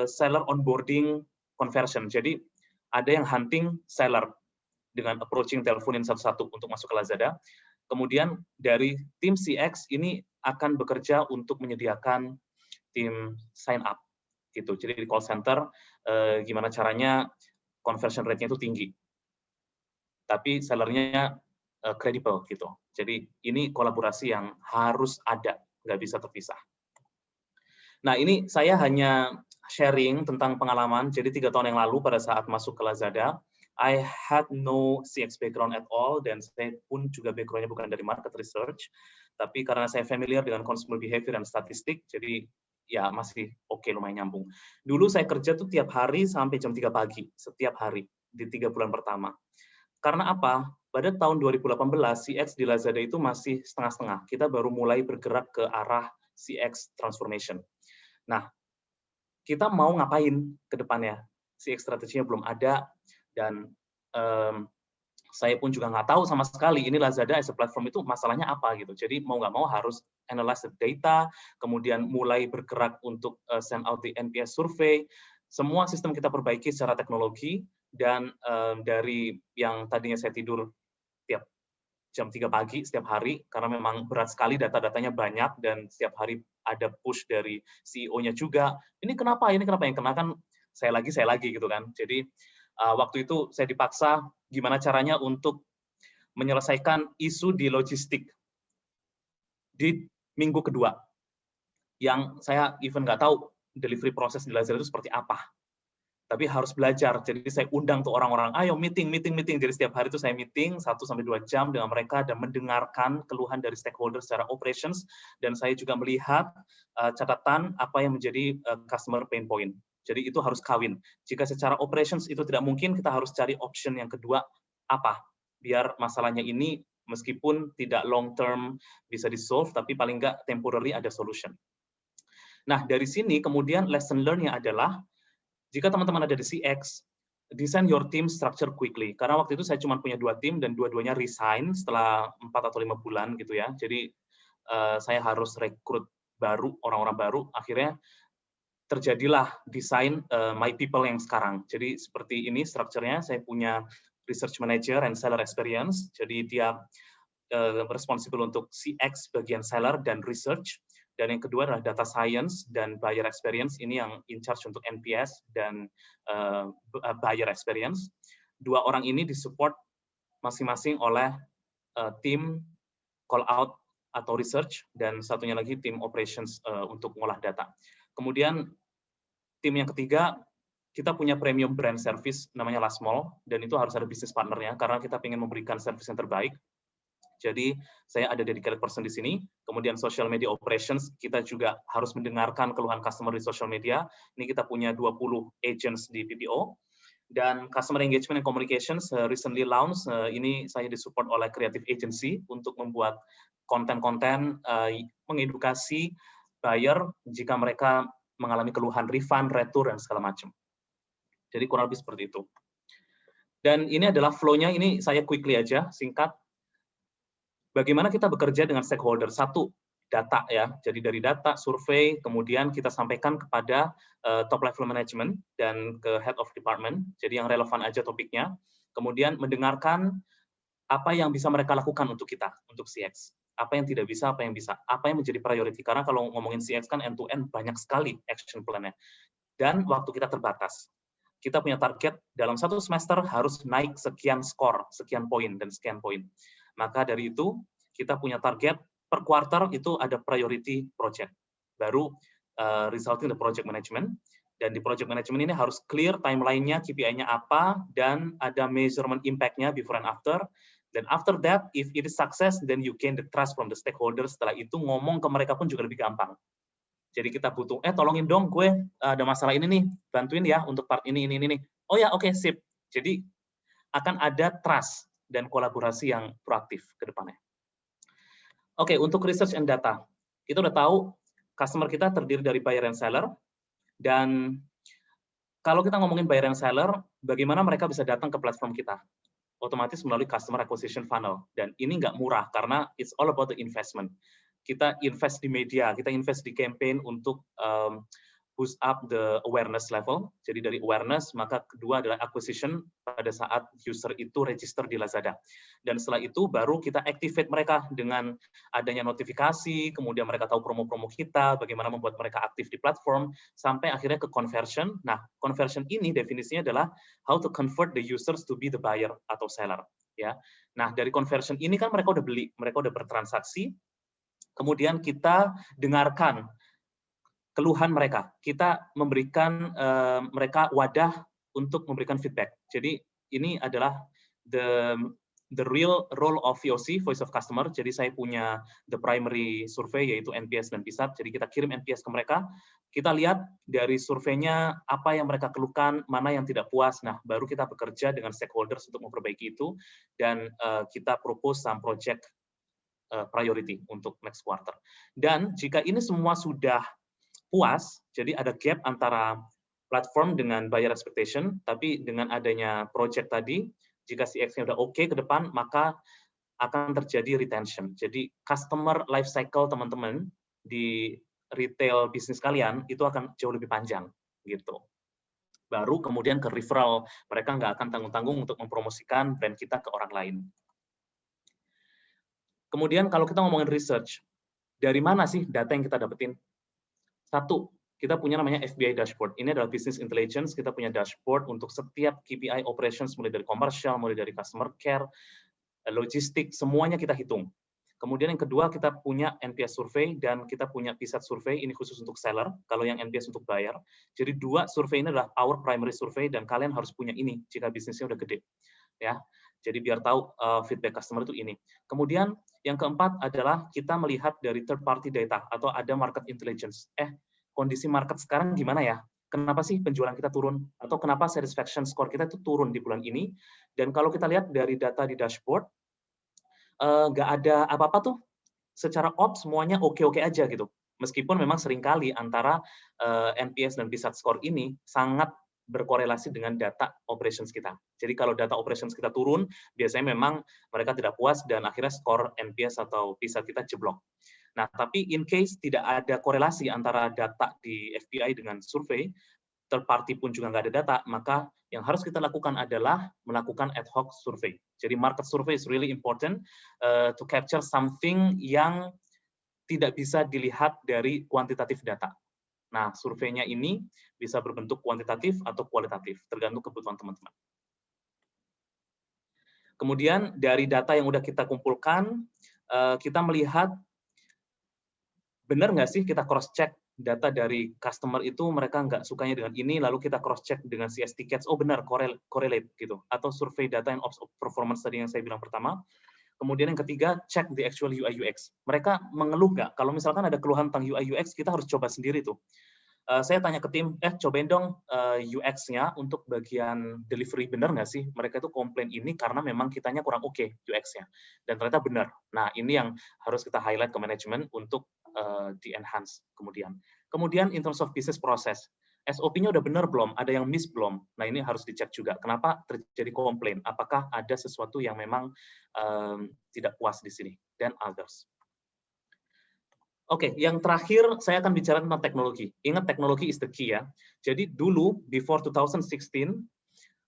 Speaker 1: seller onboarding conversion. Jadi ada yang hunting seller dengan approaching, teleponin satu-satu untuk masuk ke Lazada. Kemudian dari tim CX ini akan bekerja untuk menyediakan tim sign up gitu. Jadi di call center gimana caranya conversion rate-nya itu tinggi. Tapi sellernya kredibel gitu. Jadi ini kolaborasi yang harus ada, nggak bisa terpisah. Nah, ini saya hanya sharing tentang pengalaman. Jadi 3 tahun yang lalu pada saat masuk ke Lazada, I had no CX background at all, dan saya pun juga background-nya bukan dari market research. Tapi karena saya familiar dengan consumer behavior dan statistik, jadi ya masih oke, lumayan nyambung. Dulu saya kerja tuh tiap hari sampai jam 3 pagi, setiap hari, di 3 bulan pertama. Karena apa? Pada tahun 2018, CX di Lazada itu masih setengah-setengah. Kita baru mulai bergerak ke arah CX transformation. Nah, kita mau ngapain ke depannya? CX strateginya belum ada, dan saya pun juga nggak tahu sama sekali ini Lazada as a platform itu masalahnya apa gitu. Jadi mau nggak mau harus analyze the data, kemudian mulai bergerak untuk send out the NPS survey. Semua sistem kita perbaiki secara teknologi, dan dari yang tadinya saya tidur tiap jam 3 pagi setiap hari, karena memang berat sekali, data-datanya banyak, dan setiap hari ada push dari CEO-nya juga. Ini kenapa? Yang kena kan saya lagi gitu kan. Jadi waktu itu saya dipaksa gimana caranya untuk menyelesaikan isu di logistik di minggu kedua. Yang saya even nggak tahu delivery proses di Lazada itu seperti apa. tapi harus belajar. Jadi saya undang tuh orang-orang, ayo meeting. Jadi setiap hari itu saya meeting 1-2 jam dengan mereka dan mendengarkan keluhan dari stakeholder secara operations, dan saya juga melihat catatan apa yang menjadi customer pain point. Jadi itu harus kawin. Jika secara operations itu tidak mungkin, kita harus cari option yang kedua, apa? Biar masalahnya ini meskipun tidak long term bisa di-solve, tapi paling nggak temporary ada solution. Nah, dari sini kemudian lesson learn-nya adalah, jika teman-teman ada di CX, design your team structure quickly. Karena waktu itu saya cuma punya 2 tim dan dua-duanya resign setelah 4 atau 5 bulan gitu ya. Jadi saya harus rekrut baru, orang-orang baru. Akhirnya terjadilah desain my people yang sekarang. Jadi seperti ini strukturnya, saya punya research manager and seller experience. Jadi dia responsible untuk CX bagian seller dan research. Dan yang kedua adalah data science dan buyer experience, ini yang in charge untuk NPS dan buyer experience. Dua orang ini disupport masing-masing oleh tim call out atau research, dan satunya lagi tim operations untuk ngolah data. Kemudian tim yang ketiga, kita punya premium brand service namanya Last Mall, dan itu harus ada business partnernya karena kita ingin memberikan service yang terbaik. Jadi saya ada dedicated person di sini. Kemudian social media operations, kita juga harus mendengarkan keluhan customer di social media. Ini kita punya 20 agents di PPO. Dan customer engagement and communications recently launched. Ini saya disupport oleh creative agency untuk membuat konten-konten mengedukasi buyer jika mereka mengalami keluhan refund, retur, dan segala macam. Jadi kurang lebih seperti itu. Dan ini adalah flow-nya, ini saya quickly aja, singkat. Bagaimana kita bekerja dengan stakeholder? Satu, data ya. Jadi dari data, survei, kemudian kita sampaikan kepada top level management dan ke head of department. Jadi yang relevan aja topiknya. Kemudian mendengarkan apa yang bisa mereka lakukan untuk kita, untuk CX. Apa yang tidak bisa, apa yang bisa. Apa yang menjadi priority. Karena kalau ngomongin CX kan end-to-end banyak sekali action plan-nya. Dan waktu kita terbatas. Kita punya target dalam 1 semester harus naik sekian skor, sekian poin, dan sekian poin. Maka dari itu, kita punya target per quarter itu ada priority project. Baru resulting the project management. Dan di project management ini harus clear timeline-nya, KPI-nya apa, dan ada measurement impact-nya before and after. Dan after that, if it is success, then you gain the trust from the stakeholders. Setelah itu, ngomong ke mereka pun juga lebih gampang. Jadi kita butuh, tolongin dong, gue ada masalah ini nih, bantuin ya untuk part ini. Oh ya, oke, sip. Jadi akan ada trust dan kolaborasi yang proaktif ke depannya. Oke, untuk research and data, kita udah tahu customer kita terdiri dari buyer and seller, dan kalau kita ngomongin buyer and seller, bagaimana mereka bisa datang ke platform kita? Otomatis melalui customer acquisition funnel, dan ini nggak murah karena it's all about the investment. Kita invest di media, kita invest di campaign untuk boost up the awareness level. Jadi dari awareness, maka kedua adalah acquisition pada saat user itu register di Lazada. Dan setelah itu baru kita activate mereka dengan adanya notifikasi, kemudian mereka tahu promo-promo kita, bagaimana membuat mereka aktif di platform, sampai akhirnya ke conversion. Nah, conversion ini definisinya adalah how to convert the users to be the buyer atau seller. Ya. Nah, dari conversion ini kan mereka udah beli, mereka udah bertransaksi, kemudian kita dengarkan keluhan mereka. Kita memberikan mereka wadah untuk memberikan feedback. Jadi ini adalah the real role of VOC, Voice of Customer. Jadi saya punya the primary survey yaitu NPS dan PSAT. Jadi kita kirim NPS ke mereka. Kita lihat dari surveinya apa yang mereka keluhkan, mana yang tidak puas. Nah, baru kita bekerja dengan stakeholders untuk memperbaiki itu, dan kita propose some project priority untuk next quarter. Dan jika ini semua sudah puas, jadi ada gap antara platform dengan buyer expectation, tapi dengan adanya project tadi, jika CX-nya udah oke ke depan, maka akan terjadi retention. Jadi customer life cycle teman-teman di retail bisnis kalian itu akan jauh lebih panjang gitu. Baru kemudian ke referral, mereka nggak akan tanggung-tanggung untuk mempromosikan brand kita ke orang lain. Kemudian kalau kita ngomongin research, dari mana sih data yang kita dapetin? Satu, kita punya namanya FBI dashboard. Ini adalah business intelligence. Kita punya dashboard untuk setiap KPI operations, mulai dari commercial, mulai dari customer care, logistik, semuanya kita hitung. Kemudian yang kedua kita punya NPS survei dan kita punya PSAT survei, ini khusus untuk seller, kalau yang NPS untuk buyer. Jadi dua survei ini adalah our primary survey dan kalian harus punya ini jika bisnisnya udah gede. Ya. Jadi biar tahu feedback customer itu ini. Kemudian yang keempat adalah kita melihat dari third party data atau ada market intelligence. Kondisi market sekarang gimana ya? Kenapa sih penjualan kita turun? Atau kenapa satisfaction score kita itu turun di bulan ini? Dan kalau kita lihat dari data di dashboard, nggak ada apa-apa tuh, secara ops semuanya oke-oke aja gitu. Meskipun memang seringkali antara NPS dan PSAT score ini sangat berkorelasi dengan data operations kita. Jadi kalau data operations kita turun, biasanya memang mereka tidak puas dan akhirnya skor NPS atau PSAT kita jeblok. Nah, tapi in case tidak ada korelasi antara data di FPI dengan survei, third party pun juga nggak ada data, maka yang harus kita lakukan adalah melakukan ad hoc survey. Jadi market survey is really important to capture something yang tidak bisa dilihat dari kuantitatif data. Nah, surveinya ini bisa berbentuk kuantitatif atau kualitatif, tergantung kebutuhan teman-teman. Kemudian dari data yang udah kita kumpulkan, kita melihat benar nggak sih kita cross-check data dari customer itu mereka nggak sukanya dengan ini, lalu kita cross-check dengan CS Tickets, oh benar, correlate gitu. Atau survei data and ops performance tadi yang saya bilang pertama. Kemudian yang ketiga, check the actual UI UX. Mereka mengeluh nggak? Kalau misalkan ada keluhan tentang UI UX, kita harus coba sendiri tuh. Saya tanya ke tim, cobain dong UX-nya untuk bagian delivery, benar nggak sih? Mereka itu komplain ini karena memang kitanya kurang oke UX-nya. Dan ternyata benar. Nah, ini yang harus kita highlight ke manajemen untuk di-enhance kemudian. Kemudian, in terms of business process, SOP-nya udah benar belum? Ada yang miss belum? Nah, ini harus dicek juga. Kenapa terjadi komplain? Apakah ada sesuatu yang memang tidak puas di sini? Dan others. Oke, yang terakhir saya akan bicara tentang teknologi. Ingat, teknologi is the key ya. Jadi dulu, before 2016,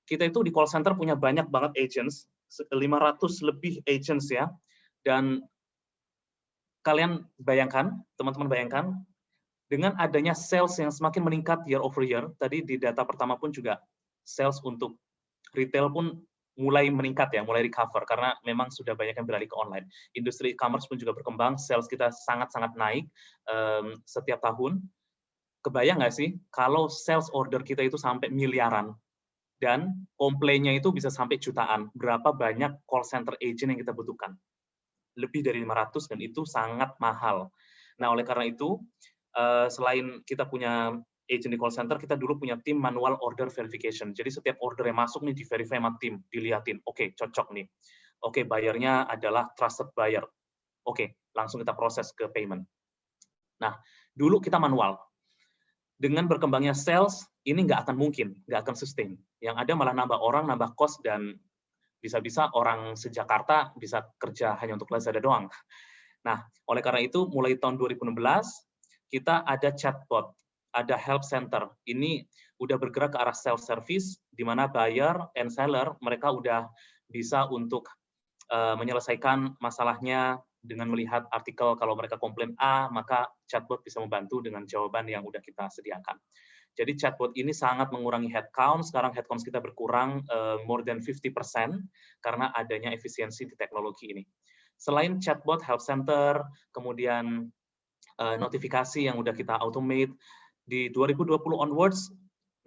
Speaker 1: kita itu di call center punya banyak banget agents, 500 lebih agents ya. Dan kalian bayangkan, teman-teman bayangkan, dengan adanya sales yang semakin meningkat year over year, tadi di data pertama pun juga sales untuk retail pun mulai meningkat ya, mulai recover karena memang sudah banyak yang beralih ke online. Industri e-commerce pun juga berkembang, sales kita sangat-sangat naik setiap tahun. Kebayang nggak sih kalau sales order kita itu sampai miliaran dan komplainnya itu bisa sampai jutaan. Berapa banyak call center agent yang kita butuhkan? Lebih dari 500 dan itu sangat mahal. Nah, oleh karena itu, selain kita punya agent di call center, kita dulu punya tim manual order verification. Jadi setiap order yang masuk nih di-verify sama tim, dilihatin, oke, cocok nih. Oke, bayarnya adalah trusted buyer. Oke, langsung kita proses ke payment. Nah, dulu kita manual. Dengan berkembangnya sales, ini nggak akan mungkin, nggak akan sustain. Yang ada malah nambah orang, nambah cost, dan bisa-bisa orang se-Jakarta bisa kerja hanya untuk Lazada doang. Nah, oleh karena itu, mulai tahun 2016, kita ada chatbot, ada help center. Ini udah bergerak ke arah self-service, di mana buyer and seller, mereka udah bisa untuk menyelesaikan masalahnya dengan melihat artikel. Kalau mereka komplain A, maka chatbot bisa membantu dengan jawaban yang udah kita sediakan. Jadi chatbot ini sangat mengurangi headcount. Sekarang headcount kita berkurang more than 50% karena adanya efisiensi di teknologi ini. Selain chatbot, help center, kemudian notifikasi yang udah kita automate, di 2020 onwards,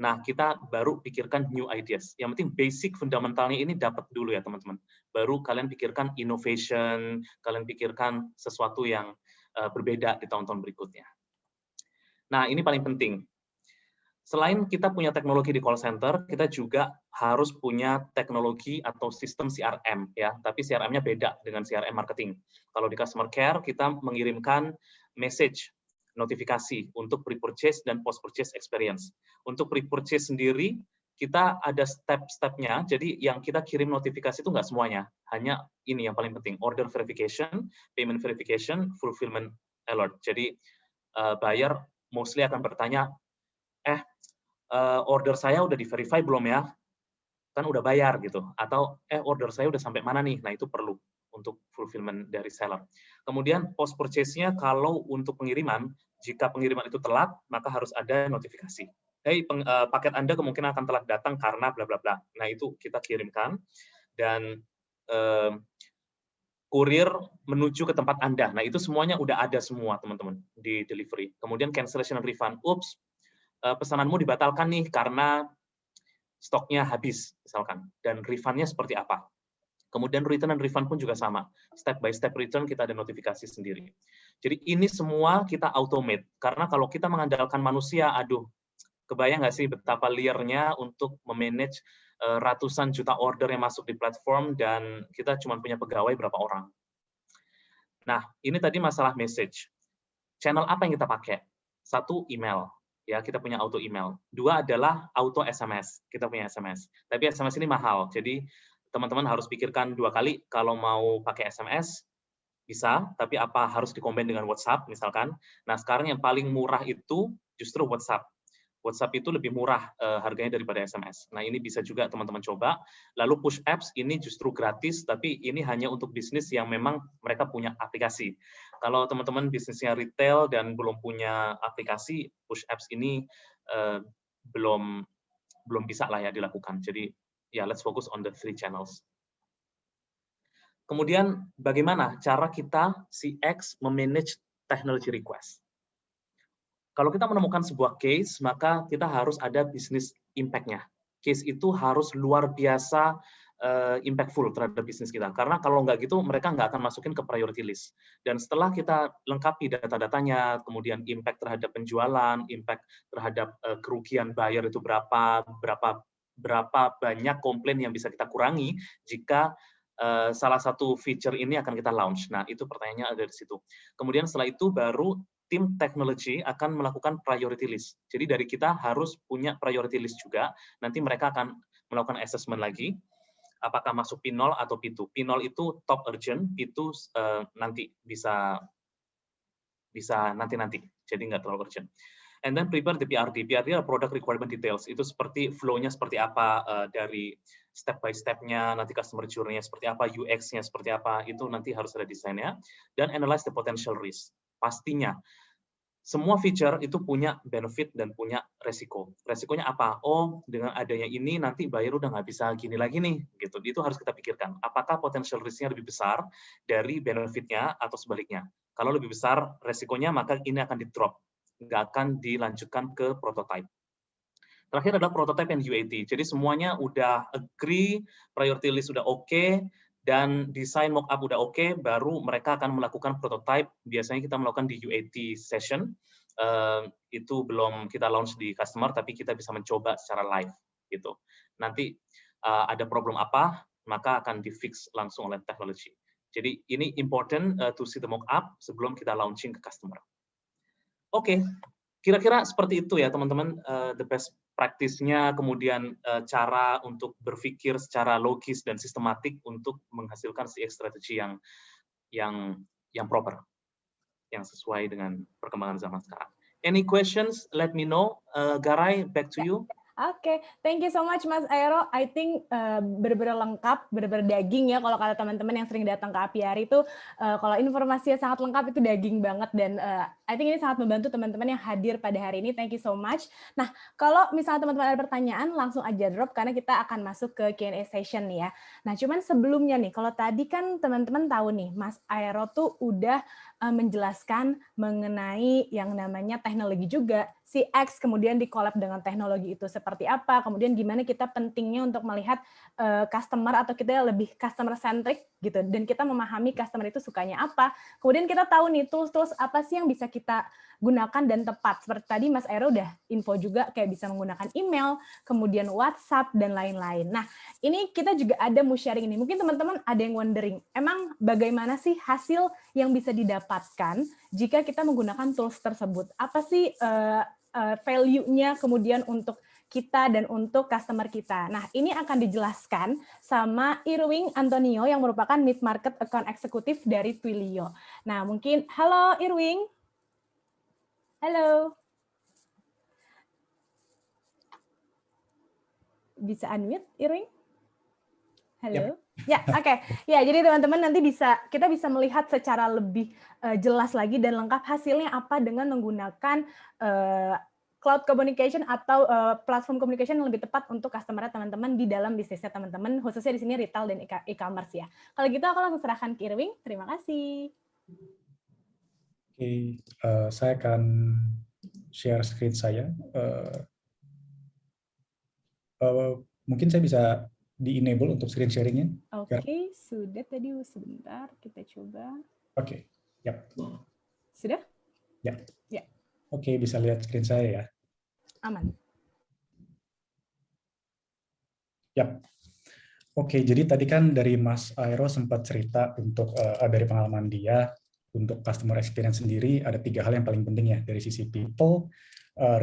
Speaker 1: nah kita baru pikirkan new ideas. Yang penting basic fundamentalnya ini dapat dulu ya teman-teman. Baru kalian pikirkan innovation, kalian pikirkan sesuatu yang berbeda di tahun-tahun berikutnya. Nah, ini paling penting. Selain kita punya teknologi di call center, kita juga harus punya teknologi atau sistem CRM ya. Tapi CRM-nya beda dengan CRM marketing. Kalau di customer care kita mengirimkan message notifikasi untuk pre-purchase dan post-purchase experience. Untuk pre-purchase sendiri kita ada step-stepnya. Jadi yang kita kirim notifikasi itu nggak semuanya. Hanya ini yang paling penting, order verification, payment verification, fulfillment alert. Jadi buyer mostly akan bertanya, order saya udah di-verify belum ya? Kan udah bayar gitu. Atau order saya udah sampai mana nih? Nah, itu perlu untuk fulfillment dari seller. Kemudian post purchase-nya kalau untuk pengiriman, jika pengiriman itu telat, maka harus ada notifikasi. Hey, paket Anda kemungkinan akan telat datang karena bla bla bla. Nah, itu kita kirimkan dan kurir menuju ke tempat Anda. Nah, itu semuanya udah ada semua, teman-teman, di delivery. Kemudian cancellation and refund. Ups, pesananmu dibatalkan nih karena stoknya habis, misalkan. Dan refund-nya seperti apa. Kemudian return and refund pun juga sama. Step by step return kita ada notifikasi sendiri. Jadi ini semua kita automate. Karena kalau kita mengandalkan manusia, aduh, kebayang nggak sih betapa liarnya untuk memanage ratusan juta order yang masuk di platform dan kita cuma punya pegawai berapa orang. Nah, ini tadi masalah message. Channel apa yang kita pakai? Satu, email. Ya, kita punya auto email. Dua adalah auto SMS. Kita punya SMS. Tapi SMS ini mahal. Jadi teman-teman harus pikirkan 2 kali kalau mau pakai SMS. Bisa, tapi apa harus dikombin dengan WhatsApp misalkan. Nah, sekarang yang paling murah itu justru WhatsApp. WhatsApp itu lebih murah harganya daripada SMS. Nah, ini bisa juga teman-teman coba. Lalu push apps ini justru gratis, tapi ini hanya untuk bisnis yang memang mereka punya aplikasi. Kalau teman-teman bisnisnya retail dan belum punya aplikasi, push apps ini belum bisa lah ya dilakukan. Jadi, ya let's focus on the 3 channels. Kemudian, bagaimana cara kita CX memanage technology request? Kalau kita menemukan sebuah case, maka kita harus ada business impact-nya. Case itu harus luar biasa impactful terhadap bisnis kita. Karena kalau nggak gitu, mereka nggak akan masukin ke priority list. Dan setelah kita lengkapi data-datanya, kemudian impact terhadap penjualan, impact terhadap kerugian buyer itu berapa banyak komplain yang bisa kita kurangi jika salah satu feature ini akan kita launch. Nah, itu pertanyaannya ada di situ. Kemudian setelah itu baru tim teknologi akan melakukan priority list. Jadi dari kita harus punya priority list juga. Nanti mereka akan melakukan assessment lagi, apakah masuk P0 atau P2. P0 itu top urgent, P2 nanti bisa nanti. Jadi nggak terlalu urgent. And then prepare the PRD. PRD adalah product requirement details. Itu seperti flow-nya seperti apa, dari step by step-nya, nanti customer journey-nya seperti apa, UX-nya seperti apa, itu nanti harus ada desainnya. Dan analyze the potential risk. Pastinya, semua feature itu punya benefit dan punya resiko. Resikonya apa? Oh, dengan adanya ini nanti buyer udah nggak bisa gini lagi nih. Gitu. Itu harus kita pikirkan. Apakah potential risk-nya lebih besar dari benefit-nya atau sebaliknya? Kalau lebih besar resikonya, maka ini akan di-drop. Nggak akan dilanjutkan ke prototype. Terakhir adalah prototype and UAT. Jadi semuanya udah agree, priority list udah oke, dan desain mockup udah oke, baru mereka akan melakukan prototype. Biasanya kita melakukan di UAT session. Itu belum kita launch di customer, tapi kita bisa mencoba secara live. Gitu. Nanti ada problem apa, maka akan di-fix langsung oleh teknologi. Jadi ini important to see the mockup sebelum kita launching ke customer. Oke, kira-kira seperti itu ya teman-teman, the best practice-nya, kemudian cara untuk berpikir secara logis dan sistematik untuk menghasilkan CX strategi yang proper, yang sesuai dengan perkembangan zaman sekarang. Any questions? Let me know. Garay, back to you.
Speaker 2: Oke, thank you so much Mas Aero. I think benar-benar lengkap, benar-benar daging ya kalau kata teman-teman yang sering datang ke Apiari itu kalau informasinya sangat lengkap itu daging banget dan I think ini sangat membantu teman-teman yang hadir pada hari ini. Thank you so much. Nah, kalau misalnya teman-teman ada pertanyaan langsung aja drop karena kita akan masuk ke Q&A session nih ya. Nah, cuman sebelumnya nih kalau tadi kan teman-teman tahu nih Mas Aero tuh udah menjelaskan mengenai yang namanya teknologi juga, CX kemudian di-collab dengan teknologi itu seperti apa, kemudian gimana kita pentingnya untuk melihat customer atau kita lebih customer centric gitu, dan kita memahami customer itu sukanya apa, kemudian kita tahu nih tools-tools apa sih yang bisa kita gunakan dan tepat. Seperti tadi Mas Aero udah info juga kayak bisa menggunakan email, kemudian WhatsApp, dan lain-lain. Nah, ini kita juga ada mau sharing ini. Mungkin teman-teman ada yang wondering, emang bagaimana sih hasil yang bisa didapatkan jika kita menggunakan tools tersebut? Apa sih value-nya kemudian untuk kita dan untuk customer kita? Nah, ini akan dijelaskan sama Irwing Antonio yang merupakan Mid Market Account Executive dari Twilio. Nah, mungkin, halo Irwing. Halo. Bisa unmute, Irwing? Halo. Ya, oke. Ya, jadi teman-teman nanti kita bisa melihat secara lebih jelas lagi dan lengkap hasilnya apa dengan menggunakan cloud communication atau platform communication yang lebih tepat untuk customer teman-teman di dalam bisnisnya teman-teman, khususnya di sini retail dan e-commerce ya. Kalau gitu aku langsung serahkan ke Irwing. Terima kasih.
Speaker 3: Oke, saya akan share screen saya. Mungkin saya bisa di-enable untuk screen sharing-nya.
Speaker 2: Oke, sudah tadi sebentar kita coba.
Speaker 3: Oke, yap.
Speaker 2: Sudah?
Speaker 3: Ya.
Speaker 2: Ya.
Speaker 3: Oke, bisa lihat screen saya ya.
Speaker 2: Aman.
Speaker 3: Yap. Oke, jadi tadi kan dari Mas Aero sempat cerita untuk dari pengalaman dia untuk customer experience sendiri ada 3 hal yang paling penting ya, dari sisi people,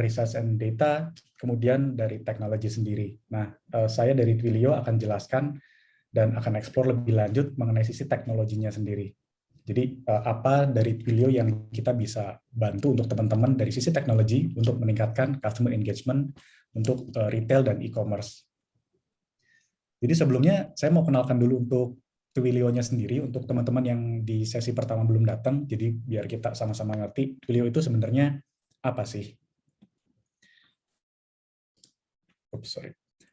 Speaker 3: research and data, kemudian dari teknologi sendiri. Nah, saya dari Twilio akan jelaskan dan akan explore lebih lanjut mengenai sisi teknologinya sendiri. Jadi apa dari Twilio yang kita bisa bantu untuk teman-teman dari sisi teknologi untuk meningkatkan customer engagement untuk retail dan e-commerce. Jadi sebelumnya saya mau kenalkan dulu untuk Twilio-nya sendiri untuk teman-teman yang di sesi pertama belum datang. Jadi biar kita sama-sama ngerti Twilio itu sebenarnya apa sih.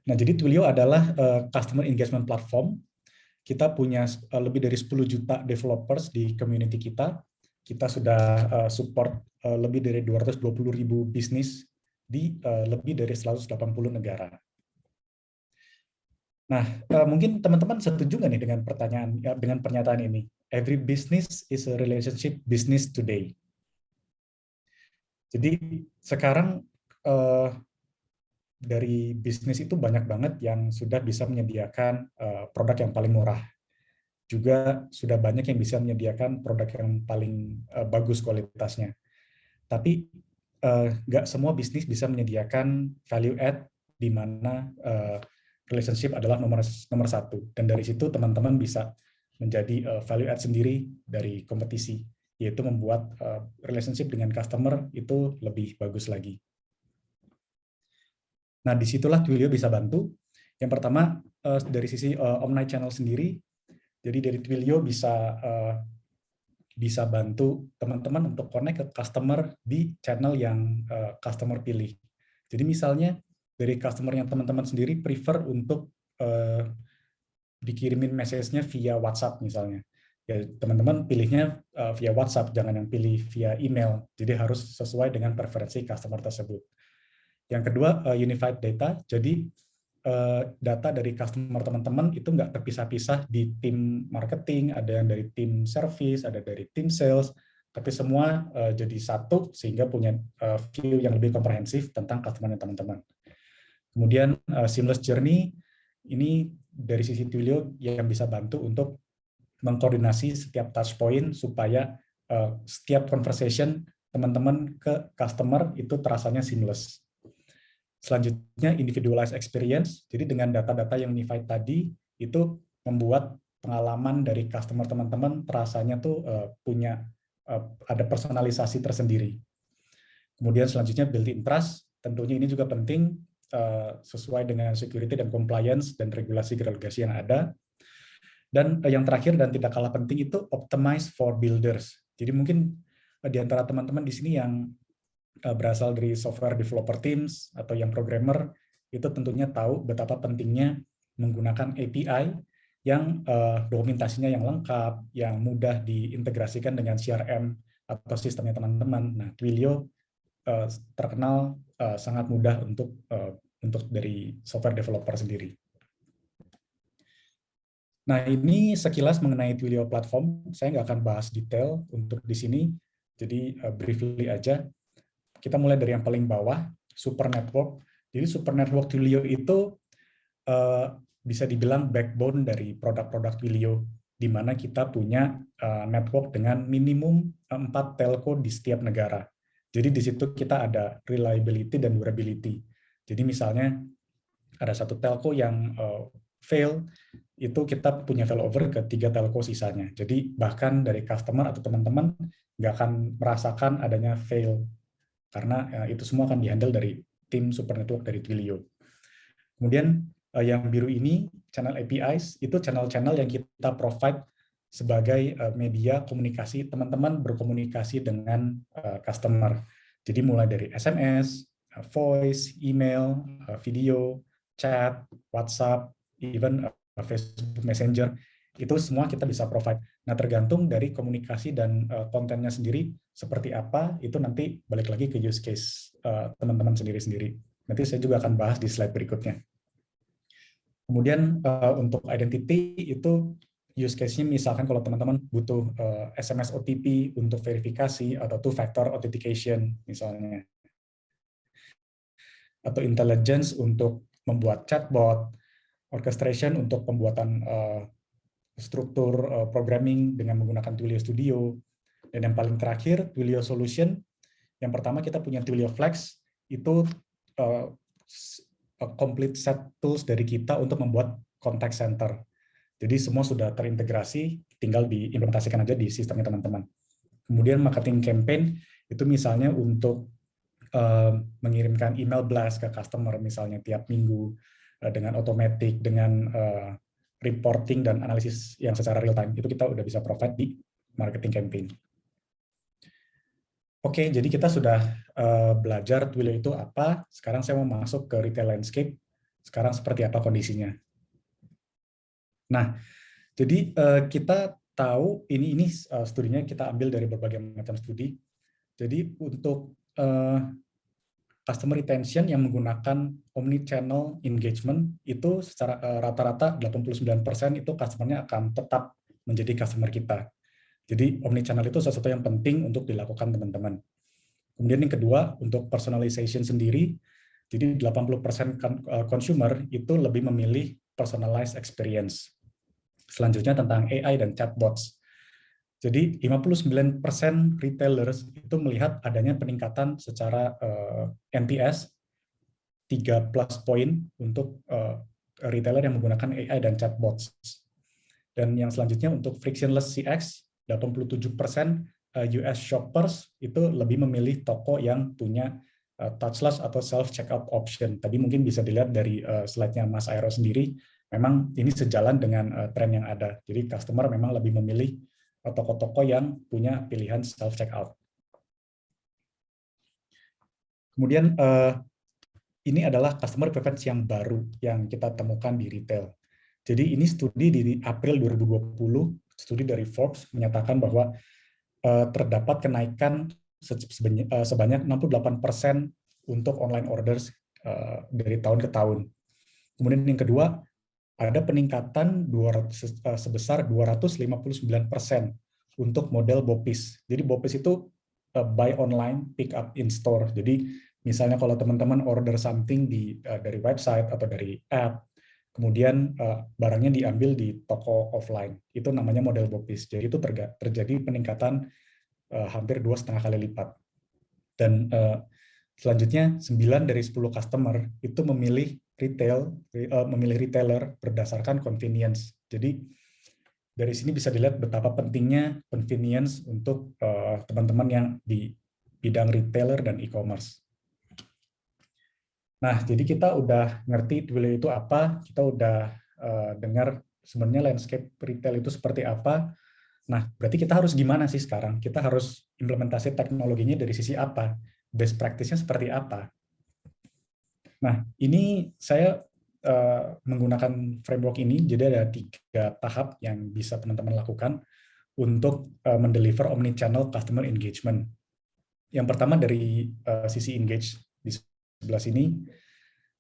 Speaker 3: Nah, jadi Twilio adalah customer engagement platform. Kita punya lebih dari 10 juta developers di community kita. Kita sudah support lebih dari 220.000 bisnis di lebih dari 180 negara. Nah, mungkin teman-teman setuju nggak nih dengan pernyataan ini? Every business is a relationship business today. Jadi sekarang dari bisnis itu banyak banget yang sudah bisa menyediakan produk yang paling murah. Juga sudah banyak yang bisa menyediakan produk yang paling bagus kualitasnya. Tapi nggak semua bisnis bisa menyediakan value add di mana relationship adalah nomor satu. Dan dari situ teman-teman bisa menjadi value add sendiri dari kompetisi, yaitu membuat relationship dengan customer itu lebih bagus lagi. Nah, disitulah Twilio bisa bantu. Yang pertama, dari sisi omnichannel sendiri, jadi dari Twilio bisa bantu teman-teman untuk connect ke customer di channel yang customer pilih. Jadi misalnya, dari customer yang teman-teman sendiri prefer untuk dikirimin message-nya via WhatsApp misalnya. Ya, teman-teman pilihnya via WhatsApp, jangan yang pilih via email. Jadi harus sesuai dengan preferensi customer tersebut. Yang kedua, unified data. Jadi data dari customer teman-teman itu nggak terpisah-pisah di tim marketing, ada yang dari tim service, ada dari tim sales, tapi semua jadi satu sehingga punya view yang lebih komprehensif tentang customer teman-teman. Kemudian seamless journey, ini dari sisi Twilio yang bisa bantu untuk mengkoordinasi setiap touch point supaya setiap conversation teman-teman ke customer itu terasanya seamless. Selanjutnya individualized experience, jadi dengan data-data yang unified tadi itu membuat pengalaman dari customer teman-teman terasanya tuh punya ada personalisasi tersendiri. Kemudian selanjutnya built-in trust, tentunya ini juga penting sesuai dengan security dan compliance dan regulasi-regulasi yang ada. Dan yang terakhir dan tidak kalah penting itu optimize for builders. Jadi mungkin di antara teman-teman di sini yang berasal dari software developer teams atau yang programmer itu tentunya tahu betapa pentingnya menggunakan API yang dokumentasinya yang lengkap, yang mudah diintegrasikan dengan CRM atau sistemnya teman-teman. Nah, Twilio terkenal sangat mudah untuk dari software developer sendiri. Nah, ini sekilas mengenai Twilio platform. Saya nggak akan bahas detail untuk di sini, jadi briefly aja. Kita mulai dari yang paling bawah, Super Network. Jadi Super Network Twilio itu bisa dibilang backbone dari produk-produk Twilio, di mana kita punya network dengan minimum 4 telco di setiap negara. Jadi di situ kita ada reliability dan durability. Jadi misalnya ada satu telco yang fail, itu kita punya failover ke 3 telco sisanya. Jadi bahkan dari customer atau teman-teman nggak akan merasakan adanya fail, karena itu semua akan dihandle dari tim Super Network dari Twilio. Kemudian yang biru ini, channel APIs, itu channel-channel yang kita provide sebagai media komunikasi, teman-teman berkomunikasi dengan customer. Jadi mulai dari SMS, voice, email, video, chat, WhatsApp, even Facebook Messenger, itu semua kita bisa provide. Nah, tergantung dari komunikasi dan kontennya sendiri seperti apa, itu nanti balik lagi ke use case teman-teman sendiri-sendiri. Nanti saya juga akan bahas di slide berikutnya. Kemudian untuk identity itu use case-nya misalkan kalau teman-teman butuh SMS OTP untuk verifikasi atau two-factor authentication misalnya. Atau intelligence untuk membuat chatbot, orchestration untuk pembuatan struktur programming dengan menggunakan Twilio Studio, dan yang paling terakhir Twilio Solution. Yang pertama kita punya Twilio Flex, itu complete set tools dari kita untuk membuat contact center. Jadi semua sudah terintegrasi, tinggal diimplementasikan aja di sistemnya teman-teman. Kemudian marketing campaign itu misalnya untuk mengirimkan email blast ke customer misalnya tiap minggu dengan otomatis, dengan reporting dan analisis yang secara real time, itu kita udah bisa provide di marketing campaign. Oke, jadi kita sudah belajar Twilio itu apa. Sekarang saya mau masuk ke retail landscape. Sekarang seperti apa kondisinya. Nah, jadi kita tahu ini studinya kita ambil dari berbagai macam studi. Jadi untuk customer retention yang menggunakan omni-channel engagement itu secara rata-rata 89% itu customer-nya akan tetap menjadi customer kita. Jadi omni-channel itu sesuatu yang penting untuk dilakukan teman-teman. Kemudian yang kedua, untuk personalization sendiri, jadi 80% consumer itu lebih memilih personalized experience. Selanjutnya tentang AI dan chatbots. Jadi 59% retailers itu melihat adanya peningkatan secara NPS 3+ poin untuk retailer yang menggunakan AI dan chatbots. Dan yang selanjutnya untuk frictionless CX, 87% US shoppers itu lebih memilih toko yang punya touchless atau self-checkout option. Tadi mungkin bisa dilihat dari slide-nya Mas Aero sendiri, memang ini sejalan dengan tren yang ada. Jadi customer memang lebih memilih toko-toko yang punya pilihan self-checkout. Kemudian ini adalah customer preference yang baru yang kita temukan di retail. Jadi ini studi di April 2020, studi dari Forbes menyatakan bahwa terdapat kenaikan sebanyak 68% untuk online orders dari tahun ke tahun. Kemudian yang kedua, ada peningkatan sebesar 259% untuk model BOPIS. Jadi BOPIS itu buy online, pick up in store. Jadi misalnya kalau teman-teman order something dari website atau dari app, kemudian barangnya diambil di toko offline, itu namanya model BOPIS. Jadi itu terjadi peningkatan hampir 2,5 kali lipat. Dan selanjutnya 9 dari 10 customer itu memilih retailer berdasarkan convenience. Jadi dari sini bisa dilihat betapa pentingnya convenience untuk teman-teman yang di bidang retailer dan e-commerce. Nah, jadi kita udah ngerti Twilio itu apa, kita udah dengar sebenarnya landscape retail itu seperti apa. Nah, berarti kita harus gimana sih sekarang? Kita harus implementasi teknologinya dari sisi apa? Best practice-nya seperti apa? Nah, ini saya menggunakan framework ini, jadi ada 3 tahap yang bisa teman-teman lakukan untuk mendeliver omni-channel customer engagement. Yang pertama dari sisi engage di sebelah sini.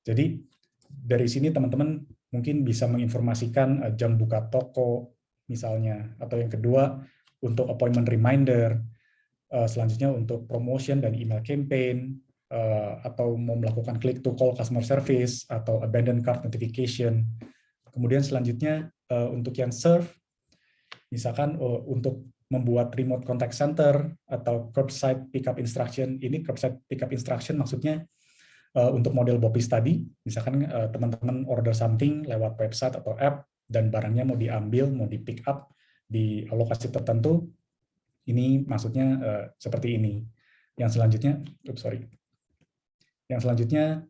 Speaker 3: Jadi dari sini teman-teman mungkin bisa menginformasikan jam buka toko misalnya, atau yang kedua untuk appointment reminder, selanjutnya untuk promotion dan email campaign, atau mau melakukan click to call customer service atau abandon cart notification. Kemudian selanjutnya untuk yang serve, misalkan untuk membuat remote contact center atau curbside pickup instruction. Ini curbside pickup instruction maksudnya untuk model BOPIS tadi, misalkan teman-teman order something lewat website atau app dan barangnya mau diambil, mau di pick up di lokasi tertentu, ini maksudnya seperti ini. Yang selanjutnya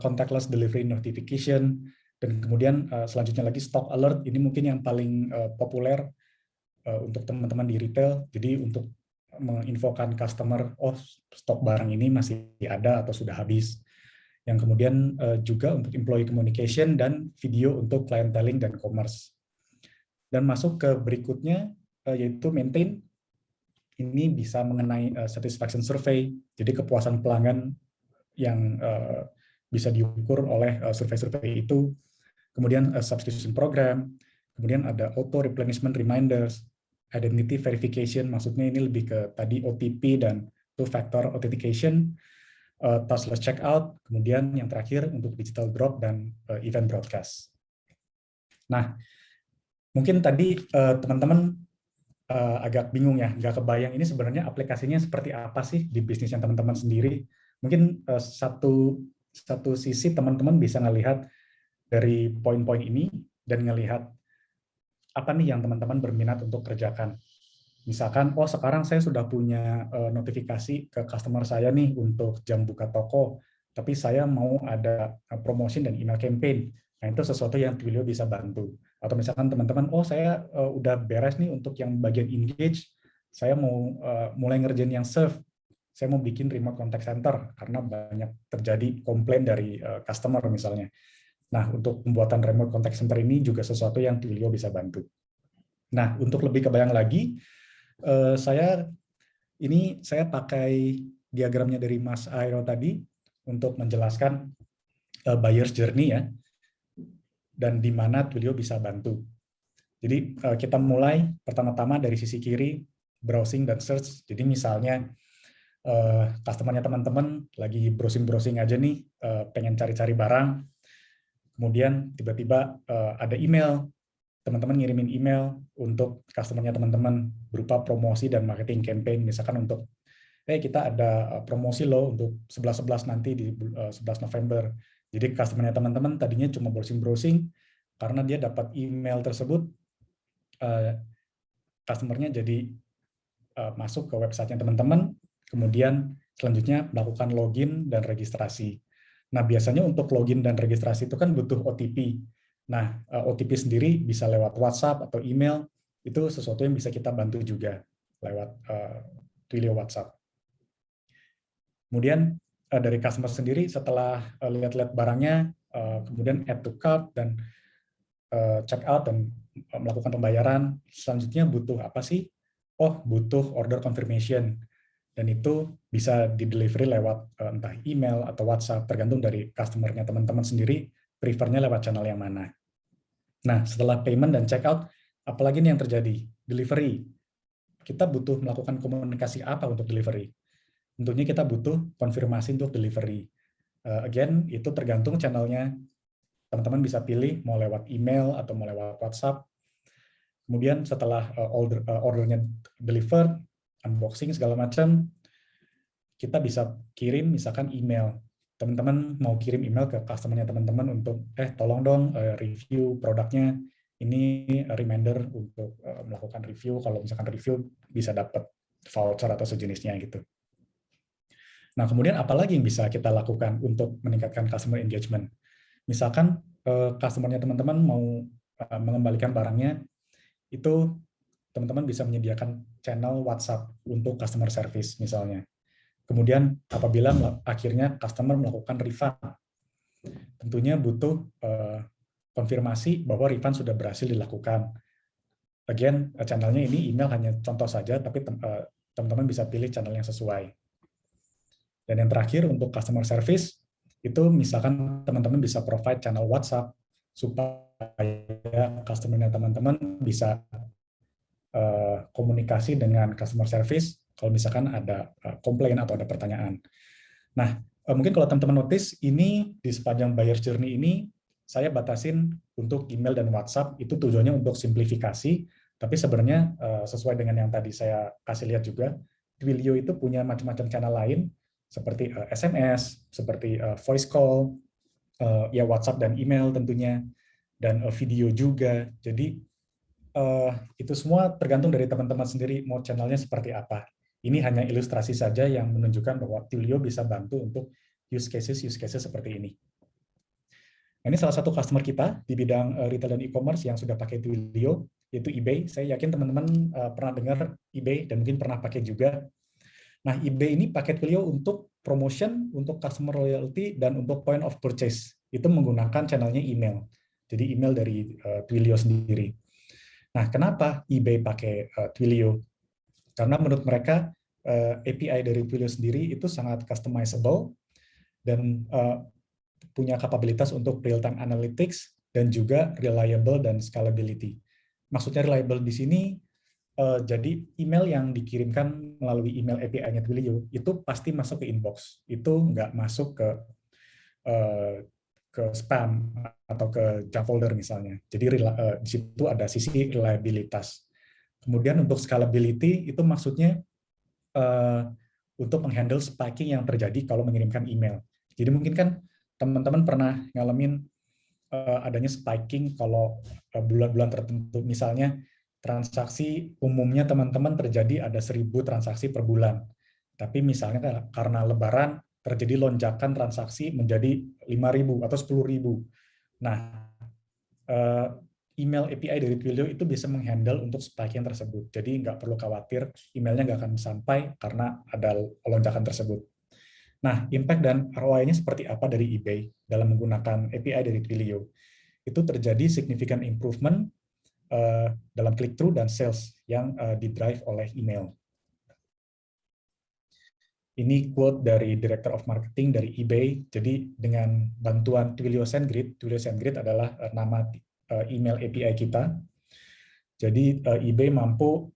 Speaker 3: contactless delivery notification, dan kemudian selanjutnya lagi stock alert. Ini mungkin yang paling populer untuk teman-teman di retail. Jadi untuk menginfokan customer, oh stok barang ini masih ada atau sudah habis. Yang kemudian juga untuk employee communication dan video untuk clienteling dan commerce. Dan masuk ke berikutnya yaitu maintain. Ini bisa mengenai satisfaction survey, jadi kepuasan pelanggan yang bisa diukur oleh survei-survei itu. Kemudian subscription program, kemudian ada auto replenishment reminders, identity verification, maksudnya ini lebih ke tadi OTP dan two-factor authentication, touchless checkout, kemudian yang terakhir untuk digital drop dan event broadcast. Nah, mungkin tadi teman-teman agak bingung ya, nggak kebayang ini sebenarnya aplikasinya seperti apa sih di bisnisnya teman-teman sendiri. Mungkin satu sisi teman-teman bisa ngelihat dari poin-poin ini dan ngelihat apa nih yang teman-teman berminat untuk kerjakan. Misalkan, oh sekarang saya sudah punya notifikasi ke customer saya nih untuk jam buka toko, tapi saya mau ada promotion dan email campaign. Nah itu sesuatu yang Twilio bisa bantu. Atau misalkan teman-teman, oh saya udah beres nih untuk yang bagian engage, saya mau mulai ngerjain yang serve, saya mau bikin remote contact center karena banyak terjadi komplain dari customer misalnya. Nah untuk pembuatan remote contact center ini juga sesuatu yang Twilio bisa bantu. Nah untuk lebih kebayang lagi, saya pakai diagramnya dari Mas Airo tadi untuk menjelaskan buyer's journey ya, dan di mana Twilio bisa bantu. Jadi kita mulai pertama-tama dari sisi kiri, browsing dan search. Jadi misalnya customer-nya teman-teman lagi browsing-browsing aja nih, pengen cari-cari barang, kemudian tiba-tiba ada email, teman-teman ngirimin email untuk customer-nya teman-teman berupa promosi dan marketing campaign, misalkan untuk kita ada promosi loh untuk 11.11 nanti di 11 November. Jadi customer-nya teman-teman tadinya cuma browsing-browsing, karena dia dapat email tersebut, customer-nya jadi masuk ke website-nya teman-teman, kemudian selanjutnya melakukan login dan registrasi. Nah, biasanya untuk login dan registrasi itu kan butuh OTP. Nah, OTP sendiri bisa lewat WhatsApp atau email, itu sesuatu yang bisa kita bantu juga lewat Twilio WhatsApp. Kemudian dari customer sendiri setelah lihat-lihat barangnya, kemudian add to cart dan check out dan melakukan pembayaran, selanjutnya butuh apa sih? Oh, butuh order confirmation. Dan itu bisa di-delivery lewat entah email atau WhatsApp, tergantung dari customer-nya teman-teman sendiri, prefer-nya lewat channel yang mana. Nah, setelah payment dan check out, apalagi nih yang terjadi? Delivery. Kita butuh melakukan komunikasi apa untuk delivery? Tentunya kita butuh konfirmasi untuk delivery. Again, itu tergantung channelnya. Teman-teman bisa pilih mau lewat email atau mau lewat WhatsApp. Kemudian setelah ordernya delivered, unboxing segala macam, kita bisa kirim misalkan email. Teman-teman mau kirim email ke customer-nya teman-teman untuk tolong dong review produknya. Ini reminder untuk melakukan review. Kalau misalkan review bisa dapat voucher atau sejenisnya gitu. Nah, kemudian apa lagi yang bisa kita lakukan untuk meningkatkan customer engagement? Misalkan customer-nya teman-teman mau mengembalikan barangnya, itu teman-teman bisa menyediakan channel WhatsApp untuk customer service misalnya. Kemudian apabila akhirnya customer melakukan refund, tentunya butuh konfirmasi bahwa refund sudah berhasil dilakukan. Again, channelnya ini email hanya contoh saja, tapi teman-teman bisa pilih channel yang sesuai. Dan yang terakhir untuk customer service, itu misalkan teman-teman bisa provide channel WhatsApp supaya customer-nya teman-teman bisa komunikasi dengan customer service kalau misalkan ada komplain atau ada pertanyaan. Nah, mungkin kalau teman-teman notice, ini di sepanjang buyer journey ini, saya batasin untuk email dan WhatsApp, itu tujuannya untuk simplifikasi, tapi sebenarnya sesuai dengan yang tadi saya kasih lihat juga, Twilio itu punya macam-macam channel lain, seperti SMS, seperti voice call, ya WhatsApp dan email tentunya, dan video juga. Jadi itu semua tergantung dari teman-teman sendiri mau channelnya seperti apa. Ini hanya ilustrasi saja yang menunjukkan bahwa Twilio bisa bantu untuk use cases seperti ini. Nah, ini salah satu customer kita di bidang retail dan e-commerce yang sudah pakai Twilio. yaitu eBay. Saya yakin teman-teman pernah dengar eBay dan mungkin pernah pakai juga. Nah, eBay ini pakai Twilio untuk promotion, untuk customer loyalty, dan untuk point of purchase. Itu menggunakan channelnya email. Jadi email dari Twilio sendiri. Nah, kenapa eBay pakai Twilio? Karena menurut mereka API dari Twilio sendiri itu sangat customizable dan punya kapabilitas untuk real-time analytics dan juga reliable dan scalability. Maksudnya reliable di sini, jadi email yang dikirimkan melalui email API-nya Twilio itu pasti masuk ke inbox, itu nggak masuk ke spam atau ke junk folder misalnya. Jadi di situ ada sisi reliabilitas. Kemudian untuk scalability itu maksudnya untuk menghandle spiking yang terjadi kalau mengirimkan email. Jadi mungkin kan teman-teman pernah ngalamin adanya spiking kalau bulan-bulan tertentu, misalnya transaksi umumnya teman-teman terjadi ada 1.000 transaksi per bulan. Tapi misalnya karena Lebaran terjadi lonjakan transaksi menjadi 5.000 atau 10.000. Nah, email API dari Twilio itu bisa menghandle untuk spiking tersebut. Jadi nggak perlu khawatir emailnya nggak akan sampai karena ada lonjakan tersebut. Nah, impact dan ROI-nya seperti apa dari eBay dalam menggunakan API dari Twilio? Itu terjadi significant improvement dalam click-through dan sales yang didrive oleh email. Ini quote dari Director of Marketing dari eBay. Jadi dengan bantuan Twilio SendGrid adalah nama email API kita. Jadi eBay mampu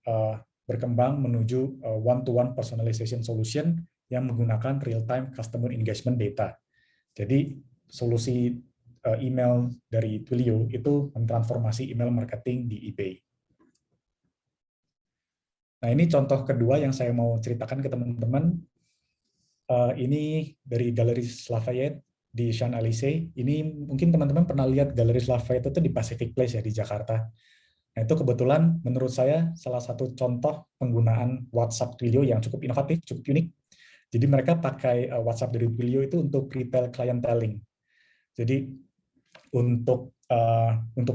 Speaker 3: berkembang menuju one-to-one personalization solution yang menggunakan real-time customer engagement data. Jadi solusi email dari Twilio itu mentransformasi email marketing di eBay. Nah, ini contoh kedua yang saya mau ceritakan ke teman-teman. Ini dari Galeries Lafayette di Champs-Élysées. Ini mungkin teman-teman pernah lihat Galeries Lafayette itu di Pacific Place ya di Jakarta. Nah, itu kebetulan menurut saya salah satu contoh penggunaan WhatsApp Twilio yang cukup inovatif, cukup unik. Jadi mereka pakai WhatsApp dari Twilio itu untuk retail clienteling. Jadi untuk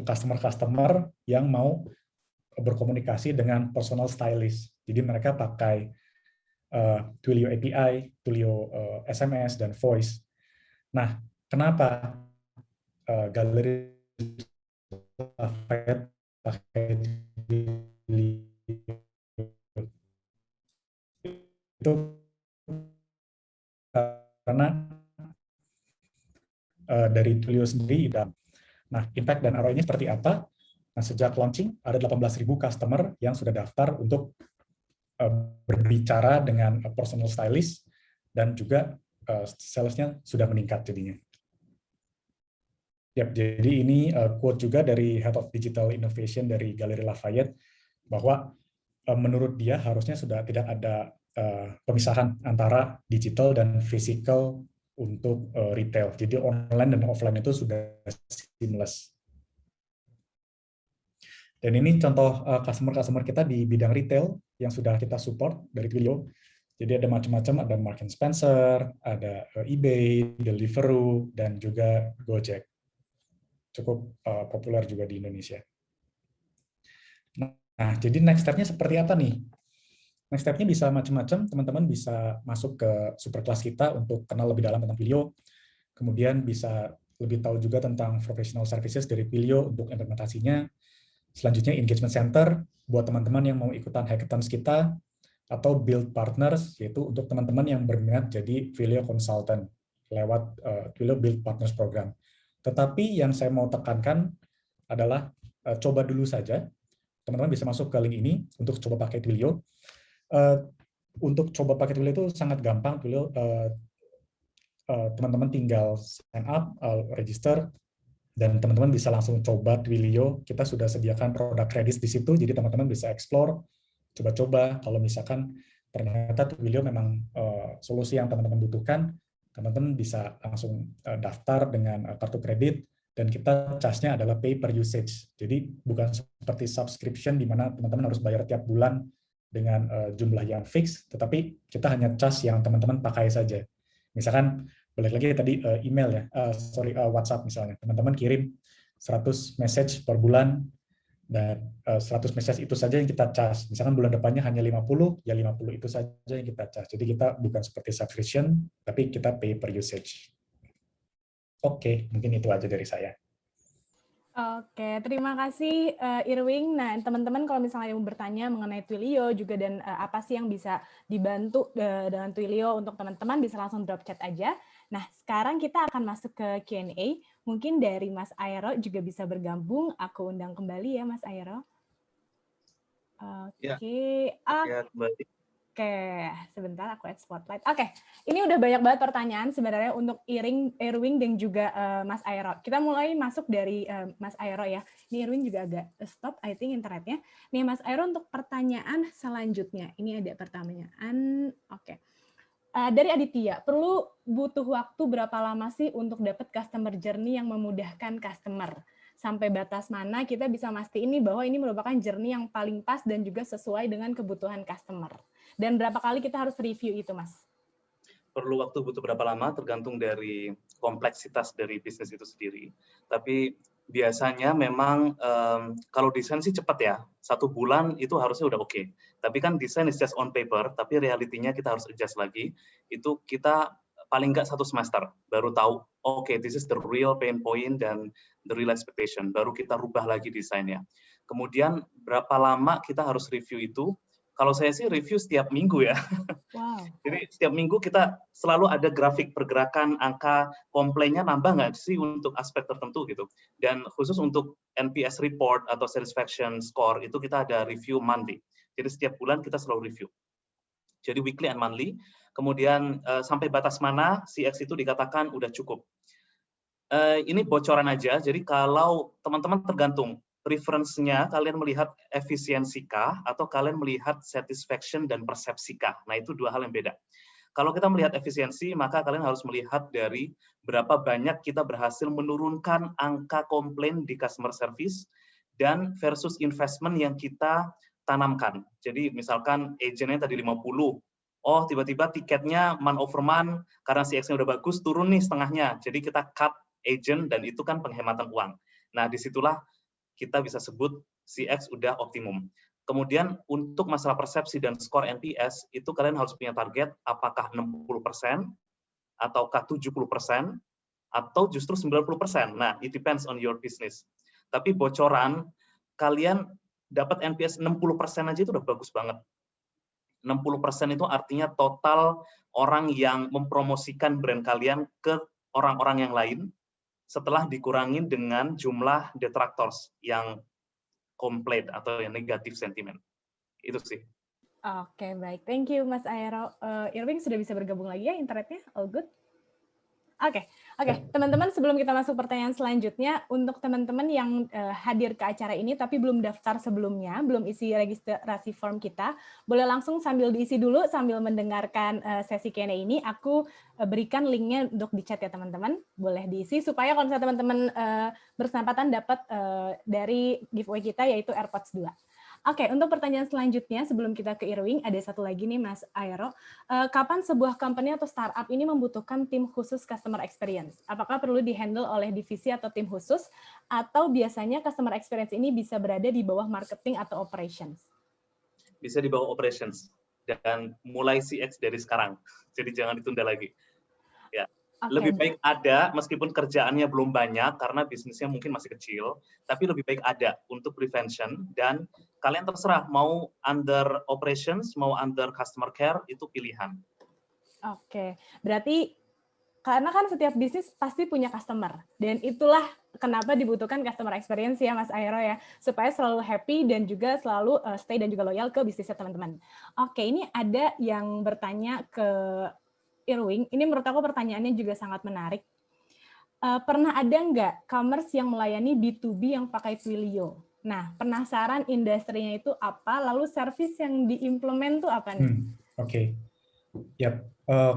Speaker 3: customer-customer yang mau berkomunikasi dengan personal stylist. Jadi mereka pakai Twilio API, Twilio SMS, dan voice. Nah, kenapa Galeri Lafayette pakai Twilio? Itu karena dari Twilio sendiri. Nah, impact dan ROI-nya seperti apa? Nah, sejak launching, ada 18.000 customer yang sudah daftar untuk berbicara dengan personal stylist, dan juga sales-nya sudah meningkat jadinya. Yap, jadi ini quote juga dari Head of Digital Innovation dari Galeri Lafayette, bahwa menurut dia harusnya sudah tidak ada pemisahan antara digital dan physical untuk retail. Jadi online dan offline itu sudah seamless. Dan ini contoh customer-customer kita di bidang retail yang sudah kita support dari Twilio. Jadi ada macam-macam, ada Marks & Spencer, ada eBay, Deliveroo, dan juga Gojek. Cukup populer juga di Indonesia. Nah, jadi next step-nya seperti apa nih? Next step-nya bisa macam-macam, teman-teman bisa masuk ke superclass kita untuk kenal lebih dalam tentang Twilio, kemudian bisa lebih tahu juga tentang professional services dari Twilio untuk implementasinya. Selanjutnya engagement center buat teman-teman yang mau ikutan hackathons kita, atau build partners, yaitu untuk teman-teman yang berminat jadi Twilio consultant lewat Twilio Build Partners Program. Tetapi yang saya mau tekankan adalah coba dulu saja. Teman-teman bisa masuk ke link ini untuk coba pakai Twilio. Untuk coba pakai Twilio itu sangat gampang. Twilio teman-teman tinggal sign up, register, dan teman-teman bisa langsung coba Twilio. Kita sudah sediakan produk kredit di situ, jadi teman-teman bisa explore, coba-coba. Kalau misalkan ternyata Twilio memang solusi yang teman-teman butuhkan, teman-teman bisa langsung daftar dengan kartu kredit, dan kita charge-nya adalah pay per usage. Jadi bukan seperti subscription di mana teman-teman harus bayar tiap bulan dengan jumlah yang fix, tetapi kita hanya charge yang teman-teman pakai saja. Misalkan balik lagi tadi email ya, WhatsApp misalnya, teman-teman kirim 100 message per bulan, Dan 100 message itu saja yang kita charge. Misalkan bulan depannya hanya 50, ya 50 itu saja yang kita charge. Jadi kita bukan seperti subscription, tapi kita pay per usage. Oke, mungkin itu aja dari saya.
Speaker 2: Oke, terima kasih Irwing. Nah, teman-teman kalau misalnya mau bertanya mengenai Twilio juga dan apa sih yang bisa dibantu dengan Twilio untuk teman-teman bisa langsung drop chat aja. Nah, sekarang kita akan masuk ke Q&A. Mungkin dari Mas Aero juga bisa bergabung. Aku undang kembali ya, Mas Aero. Oke.
Speaker 1: Ya, kembali.
Speaker 2: Oke, sebentar aku add spotlight. Oke, ini udah banyak banget pertanyaan sebenarnya untuk Irwing dan juga Mas Aero. Kita mulai masuk dari Mas Aero ya. Ini Irwing juga agak stop, I think internetnya. Nih Mas Aero untuk pertanyaan selanjutnya. Ini ada pertanyaan. Oke. Dari Aditya, butuh waktu berapa lama sih untuk dapat customer journey yang memudahkan customer? Sampai batas mana kita bisa mastiin ini bahwa ini merupakan journey yang paling pas dan juga sesuai dengan kebutuhan customer? Dan berapa kali kita harus review itu, Mas?
Speaker 1: Perlu waktu butuh berapa lama tergantung dari kompleksitas dari bisnis itu sendiri. Tapi biasanya memang kalau desain sih cepat ya, 1 bulan itu harusnya udah oke. Tapi kan desain is just on paper, tapi realitinya kita harus adjust lagi. Itu kita paling nggak 1 semester baru tahu, oke, this is the real pain point dan the real expectation. Baru kita rubah lagi desainnya. Kemudian berapa lama kita harus review itu? Kalau saya sih review setiap minggu ya.
Speaker 2: Wow.
Speaker 1: Jadi setiap minggu kita selalu ada grafik pergerakan, angka komplainnya nambah nggak sih untuk aspek tertentu gitu. Dan khusus untuk NPS report atau satisfaction score itu kita ada review monthly. Jadi setiap bulan kita selalu review. Jadi weekly and monthly. Kemudian sampai batas mana CX itu dikatakan udah cukup. Ini bocoran aja. Jadi kalau teman-teman tergantung preference-nya, kalian melihat efisiensikah atau kalian melihat satisfaction dan persepsikah. Nah, itu 2 hal yang beda. Kalau kita melihat efisiensi, maka kalian harus melihat dari berapa banyak kita berhasil menurunkan angka komplain di customer service dan versus investment yang kita tanamkan. Jadi misalkan agent-nya tadi 50, oh tiba-tiba tiketnya month over month karena CX-nya udah bagus turun nih setengahnya. Jadi kita cut agent dan itu kan penghematan uang. Nah, disitulah kita bisa sebut CX udah optimum. Kemudian untuk masalah persepsi dan skor NPS, itu kalian harus punya target apakah 60%, ataukah 70%, atau justru 90%. Nah, it depends on your business. Tapi bocoran, kalian dapat NPS 60% aja itu udah bagus banget. 60% itu artinya total orang yang mempromosikan brand kalian ke orang-orang yang lain, setelah dikurangin dengan jumlah detractors yang komplain atau yang negatif sentimen. Itu sih.
Speaker 2: Oke, baik. Thank you, Mas Aero. Irwing sudah bisa bergabung lagi ya internetnya? All good? Oke. Teman-teman, sebelum kita masuk pertanyaan selanjutnya, untuk teman-teman yang hadir ke acara ini tapi belum daftar sebelumnya, belum isi registrasi form kita, boleh langsung sambil diisi dulu, sambil mendengarkan sesi Q&A ini, aku berikan linknya untuk di chat ya teman-teman, boleh diisi, supaya kalau misalnya teman-teman berkesempatan dapat dari giveaway kita, yaitu AirPods 2. Oke, untuk pertanyaan selanjutnya, sebelum kita ke Irwing, ada satu lagi nih Mas Aero. Kapan sebuah company atau startup ini membutuhkan tim khusus customer experience? Apakah perlu di-handle oleh divisi atau tim khusus, atau biasanya customer experience ini bisa berada di bawah marketing atau operations?
Speaker 1: Bisa di bawah operations, dan mulai CX dari sekarang. Jadi jangan ditunda lagi. Ya. Lebih baik ada, meskipun kerjaannya belum banyak, karena bisnisnya mungkin masih kecil, tapi lebih baik ada untuk prevention, dan kalian terserah, mau under operations, mau under customer care, itu pilihan.
Speaker 2: Oke, berarti karena kan setiap bisnis pasti punya customer, dan itulah kenapa dibutuhkan customer experience ya Mas Aero ya, supaya selalu happy dan juga selalu stay dan juga loyal ke bisnisnya teman-teman. Oke, ini ada yang bertanya ke Irwing, ini menurut aku pertanyaannya juga sangat menarik. Pernah ada nggak commerce yang melayani B2B yang pakai Twilio? Nah, penasaran industrinya itu apa, lalu service yang diimplement itu apa nih?
Speaker 3: Oke. Ya,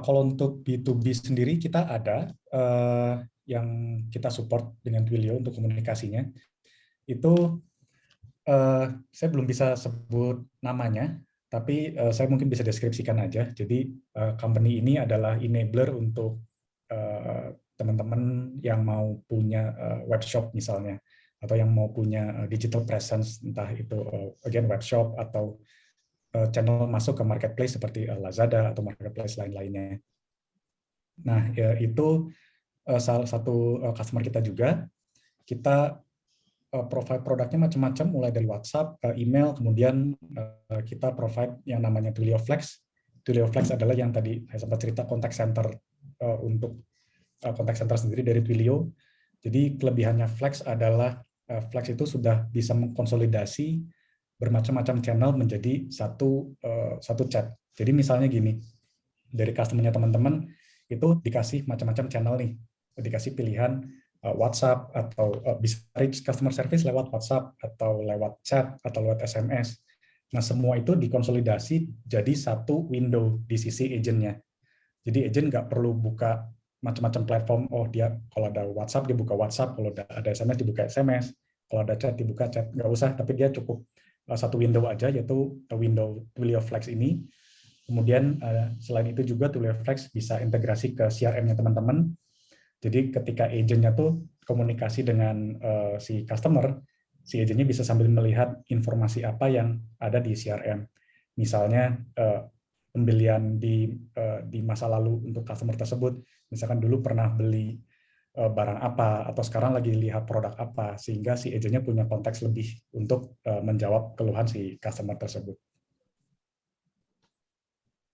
Speaker 3: kalau untuk B2B sendiri kita ada yang kita support dengan Twilio untuk komunikasinya. Itu saya belum bisa sebut namanya, tapi saya mungkin bisa deskripsikan aja. Jadi company ini adalah enabler untuk teman-teman yang mau punya webshop misalnya, atau yang mau punya digital presence, entah itu again webshop atau channel masuk ke marketplace seperti Lazada atau marketplace lain-lainnya. Nah, ya, itu salah satu customer kita juga. Kita provide produknya macam-macam, mulai dari WhatsApp, email, kemudian kita provide yang namanya Twilio Flex. Twilio Flex adalah yang tadi saya sempat cerita contact center untuk contact center sendiri dari Twilio. Jadi kelebihannya Flex adalah Flex itu sudah bisa mengkonsolidasi bermacam-macam channel menjadi satu chat. Jadi misalnya gini, dari customer-nya teman-teman itu dikasih macam-macam channel nih, dikasih pilihan WhatsApp atau bisa reach customer service lewat WhatsApp atau lewat chat atau lewat SMS. Nah, semua itu dikonsolidasi jadi satu window di sisi agent-nya. Jadi agent nggak perlu buka macam-macam platform. Oh, dia kalau ada WhatsApp dibuka WhatsApp, kalau ada SMS dibuka SMS, kalau ada chat dibuka chat, nggak usah. Tapi dia cukup satu window aja, yaitu window Twilio Flex ini. Kemudian selain itu juga Twilio Flex bisa integrasi ke CRM-nya teman-teman. Jadi ketika agentnya tuh komunikasi dengan si customer, si agentnya bisa sambil melihat informasi apa yang ada di CRM. Misalnya pembelian di masa lalu untuk customer tersebut, misalkan dulu pernah beli barang apa atau sekarang lagi lihat produk apa, sehingga si agentnya punya konteks lebih untuk menjawab keluhan si customer tersebut.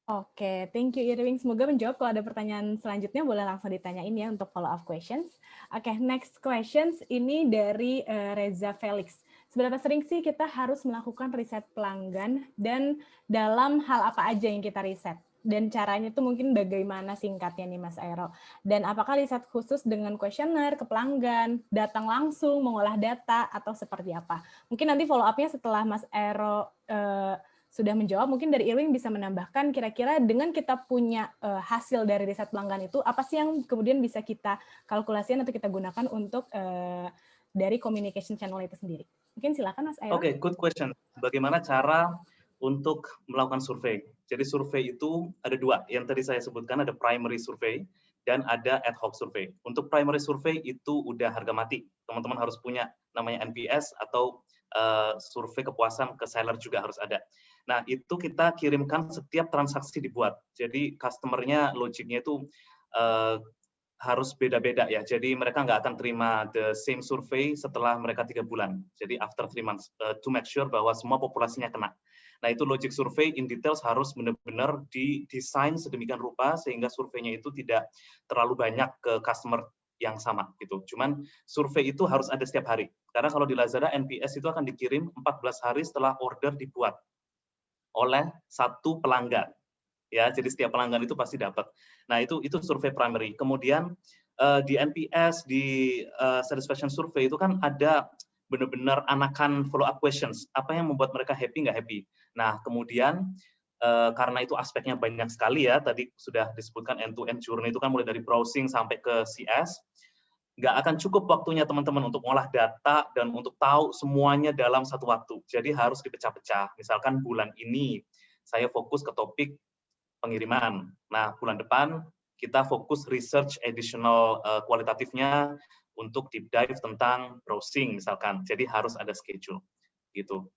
Speaker 2: Oke, thank you Irwin. Semoga menjawab. Kalau ada pertanyaan selanjutnya boleh langsung ditanyain ya untuk follow up questions. Oke, next questions ini dari Reza Felix. Seberapa sering sih kita harus melakukan riset pelanggan dan dalam hal apa aja yang kita riset? Dan caranya itu mungkin bagaimana singkatnya nih Mas Aero? Dan apakah riset khusus dengan kuesioner ke pelanggan, datang langsung, mengolah data, atau seperti apa? Mungkin nanti follow up-nya setelah Mas Aero sudah menjawab, mungkin dari Irwin bisa menambahkan kira-kira dengan kita punya hasil dari riset pelanggan itu, apa sih yang kemudian bisa kita kalkulasikan atau kita gunakan untuk dari communication channel itu sendiri. Mungkin silakan Mas Aero.
Speaker 1: Oke, good question. Bagaimana cara untuk melakukan survei? Jadi survei itu ada dua. Yang tadi saya sebutkan ada primary survey dan ada ad hoc survey. Untuk primary survey itu udah harga mati. Teman-teman harus punya namanya NPS atau survei kepuasan ke seller juga harus ada. Nah, itu kita kirimkan setiap transaksi dibuat. Jadi customer-nya logiknya itu harus beda-beda ya. Jadi mereka nggak akan terima the same survey setelah mereka 3 bulan. Jadi after 3 months to make sure bahwa semua populasinya kena. Nah, itu logic survey in details harus benar-benar didesain sedemikian rupa sehingga surveinya itu tidak terlalu banyak ke customer yang sama gitu. Cuman survei itu harus ada setiap hari. Karena kalau di Lazada NPS itu akan dikirim 14 hari setelah order dibuat oleh satu pelanggan. Ya, jadi setiap pelanggan itu pasti dapat. Nah, itu survei primary. Kemudian di NPS, di satisfaction survey itu kan ada benar-benar anakan follow up questions. Apa yang membuat mereka happy nggak happy. Nah, kemudian karena itu aspeknya banyak sekali ya, tadi sudah disebutkan end-to-end journey itu kan mulai dari browsing sampai ke CS, nggak akan cukup waktunya teman-teman untuk mengolah data dan untuk tahu semuanya dalam satu waktu. Jadi harus dipecah-pecah. Misalkan bulan ini saya fokus ke topik pengiriman. Nah, bulan depan kita fokus research additional kualitatifnya untuk deep dive tentang browsing misalkan. Jadi harus ada schedule gitu.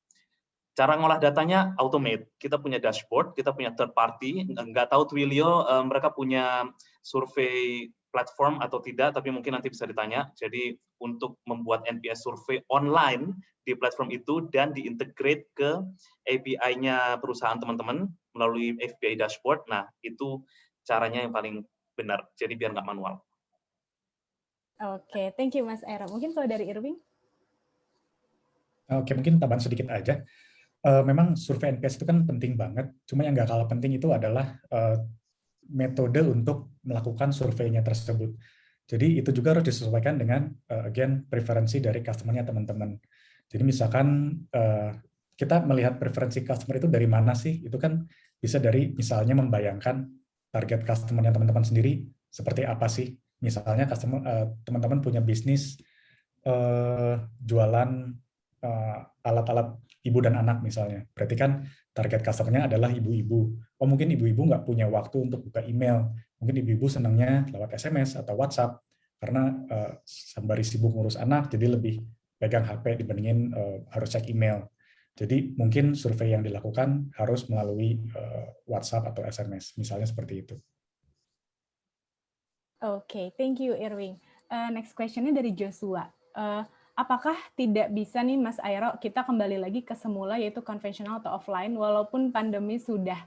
Speaker 1: Cara ngolah datanya automate. Kita punya dashboard, kita punya third party. Nggak tahu Twilio mereka punya survei platform atau tidak, tapi mungkin nanti bisa ditanya. Jadi untuk membuat NPS survei online di platform itu dan diintegrate ke API-nya perusahaan teman-teman melalui API dashboard. Nah, itu caranya yang paling benar. Jadi biar nggak manual.
Speaker 2: Oke, thank you Mas Aero. Mungkin kalau dari Irwin?
Speaker 3: Oke, mungkin tambahan sedikit aja. Memang survei NPS itu kan penting banget. Cuma yang nggak kalah penting itu adalah metode untuk melakukan surveinya tersebut. Jadi itu juga harus disesuaikan dengan again preferensi dari customer-nya teman-teman. Jadi misalkan kita melihat preferensi customer itu dari mana sih? Itu kan bisa dari misalnya membayangkan target customer-nya teman-teman sendiri seperti apa sih? Misalnya teman-teman punya bisnis jualan alat-alat ibu dan anak misalnya. Berarti kan target customer-nya adalah ibu-ibu. Oh, mungkin ibu-ibu nggak punya waktu untuk buka email. Mungkin ibu-ibu senangnya lewat SMS atau WhatsApp karena sembari sibuk ngurus anak, jadi lebih pegang HP dibandingin harus cek email. Jadi mungkin survei yang dilakukan harus melalui WhatsApp atau SMS, misalnya seperti itu.
Speaker 2: Oke, thank you Irwin. Next question-nya dari Joshua. Apakah tidak bisa nih Mas Aero kita kembali lagi ke semula yaitu konvensional atau offline walaupun pandemi sudah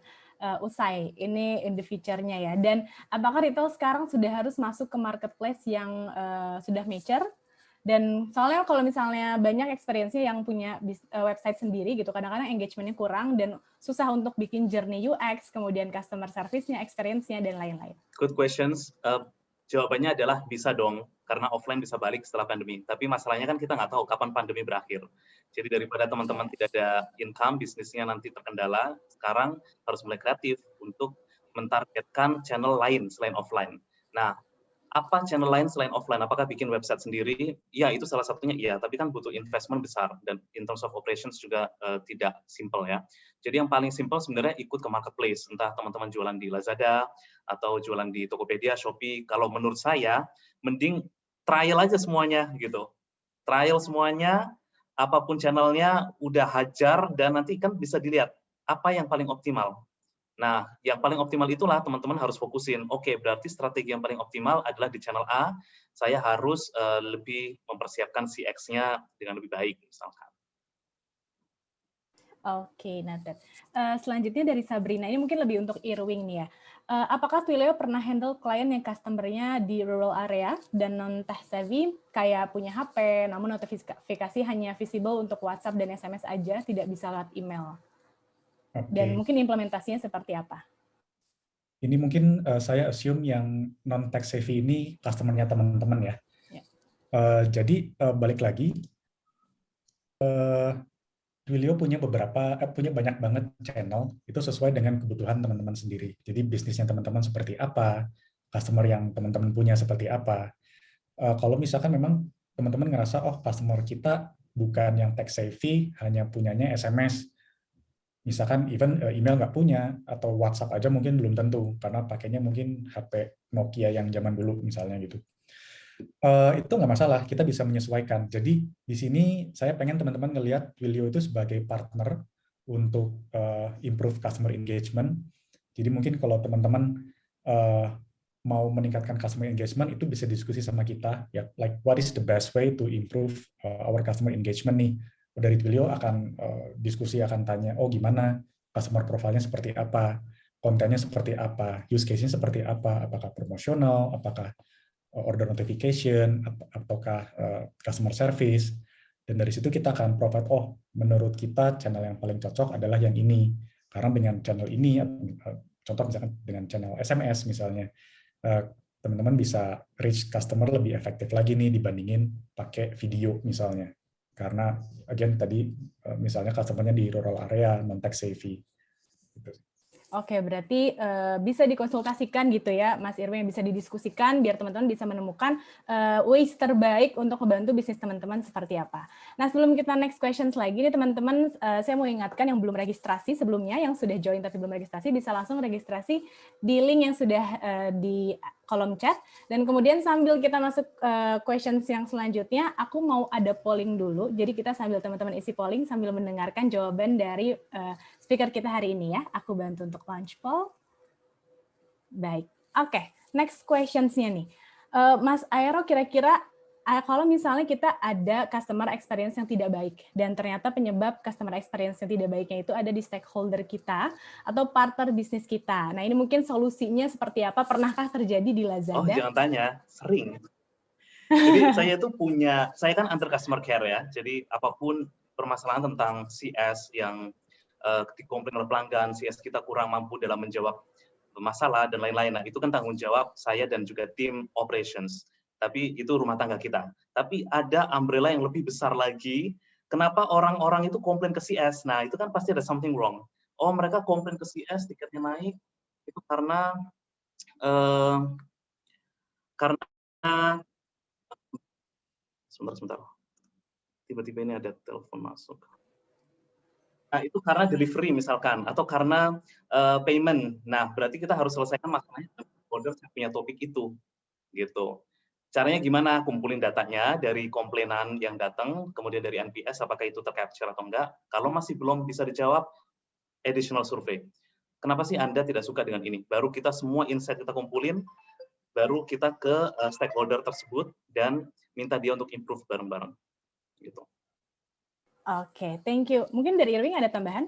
Speaker 2: usai? Ini in the future-nya ya. Dan apakah retail sekarang sudah harus masuk ke marketplace yang sudah mature? Dan soalnya kalau misalnya banyak experience-nya yang punya website sendiri gitu, kadang-kadang engagement-nya kurang dan susah untuk bikin journey UX, kemudian customer service-nya, experience-nya, dan lain-lain.
Speaker 1: Good questions. Jawabannya adalah bisa dong, karena offline bisa balik setelah pandemi. Tapi masalahnya kan kita nggak tahu kapan pandemi berakhir. Jadi daripada teman-teman tidak ada income, bisnisnya nanti terkendala, sekarang harus mulai kreatif untuk mentargetkan channel lain selain offline. Nah, apa channel lain selain offline? Apakah bikin website sendiri? Ya, itu salah satunya iya, tapi kan butuh investment besar dan in terms of operations juga tidak simple ya. Jadi yang paling simple sebenarnya ikut ke marketplace, entah teman-teman jualan di Lazada atau jualan di Tokopedia, Shopee. Kalau menurut saya, mending trial aja semuanya gitu. Trial semuanya, apapun channelnya, udah hajar dan nanti kan bisa dilihat apa yang paling optimal. Nah, yang paling optimal itulah teman-teman harus fokusin. Oke, berarti strategi yang paling optimal adalah di channel A, saya harus lebih mempersiapkan CX-nya dengan lebih baik, misalkan.
Speaker 2: Oke, noted. Selanjutnya dari Sabrina, ini mungkin lebih untuk Irwin nih ya. Apakah Twilio pernah handle klien yang customer-nya di rural area dan non-tech savvy, kayak punya HP, namun notifikasi hanya visible untuk WhatsApp dan SMS aja, tidak bisa lewat email? Dan mungkin implementasinya seperti apa?
Speaker 3: Ini mungkin saya assume yang non-tech savvy ini customer-nya teman-teman ya. Jadi balik lagi, Twilio punya banyak banget channel itu sesuai dengan kebutuhan teman-teman sendiri. Jadi bisnisnya teman-teman seperti apa, customer yang teman-teman punya seperti apa. Kalau misalkan memang teman-teman ngerasa oh customer kita bukan yang tech savvy, hanya punyanya SMS. Misalkan even email nggak punya, atau WhatsApp aja mungkin belum tentu, karena pakainya mungkin HP Nokia yang zaman dulu misalnya gitu. Itu nggak masalah, kita bisa menyesuaikan. Jadi di sini saya pengen teman-teman ngelihat Twilio itu sebagai partner untuk improve customer engagement. Jadi mungkin kalau teman-teman mau meningkatkan customer engagement, itu bisa diskusi sama kita, ya, like what is the best way to improve our customer engagement nih. Dari Twilio akan diskusi, akan tanya, oh gimana customer profile-nya seperti apa, kontennya seperti apa, use case-nya seperti apa, apakah promosional, apakah order notification, ataukah customer service, dan dari situ kita akan provide, oh menurut kita channel yang paling cocok adalah yang ini, karena dengan channel ini, contoh misalkan dengan channel SMS misalnya, teman-teman bisa reach customer lebih efektif lagi nih dibandingin pakai video misalnya. Karena again tadi misalnya customer-nya di rural area, non-tech savvy. Gitu.
Speaker 2: Oke, berarti bisa dikonsultasikan gitu ya, Mas Irwin, bisa didiskusikan biar teman-teman bisa menemukan ways terbaik untuk membantu bisnis teman-teman seperti apa. Nah, sebelum kita next questions lagi nih teman-teman, saya mau ingatkan yang belum registrasi sebelumnya, yang sudah join tapi belum registrasi, bisa langsung registrasi di link yang sudah di kolom chat. Dan kemudian sambil kita masuk questions yang selanjutnya, aku mau ada polling dulu. Jadi kita sambil teman-teman isi polling sambil mendengarkan jawaban dari speaker kita hari ini ya. Aku bantu untuk launch poll. Baik. Oke, next questions-nya nih. Mas Aero, kira-kira kalau misalnya kita ada customer experience yang tidak baik dan ternyata penyebab customer experience yang tidak baiknya itu ada di stakeholder kita atau partner bisnis kita. Nah, ini mungkin solusinya seperti apa? Pernahkah terjadi di Lazada?
Speaker 1: Oh, jangan tanya, sering. Jadi saya kan under customer care ya. Jadi apapun permasalahan tentang CS yang komplain oleh pelanggan, CS kita kurang mampu dalam menjawab masalah dan lain-lain. Nah, itu kan tanggung jawab saya dan juga tim operations. Tapi itu rumah tangga kita. Tapi ada umbrella yang lebih besar lagi. Kenapa orang-orang itu komplain ke CS? Nah, itu kan pasti ada something wrong. Oh, mereka komplain ke CS, tiketnya naik. Itu karena sebentar. Tiba-tiba ini ada telepon masuk. Nah, itu karena delivery misalkan, atau karena payment. Nah, berarti kita harus selesaikan masalahnya order punya topik itu. Gitu. Caranya gimana? Kumpulin datanya dari komplainan yang datang, kemudian dari NPS, apakah itu tercapture atau enggak. Kalau masih belum bisa dijawab, additional survey. Kenapa sih Anda tidak suka dengan ini? Baru kita semua insight kita kumpulin, baru kita ke stakeholder tersebut dan minta dia untuk improve bareng-bareng. Gitu.
Speaker 2: Oke, thank you. Mungkin dari Irwin ada tambahan?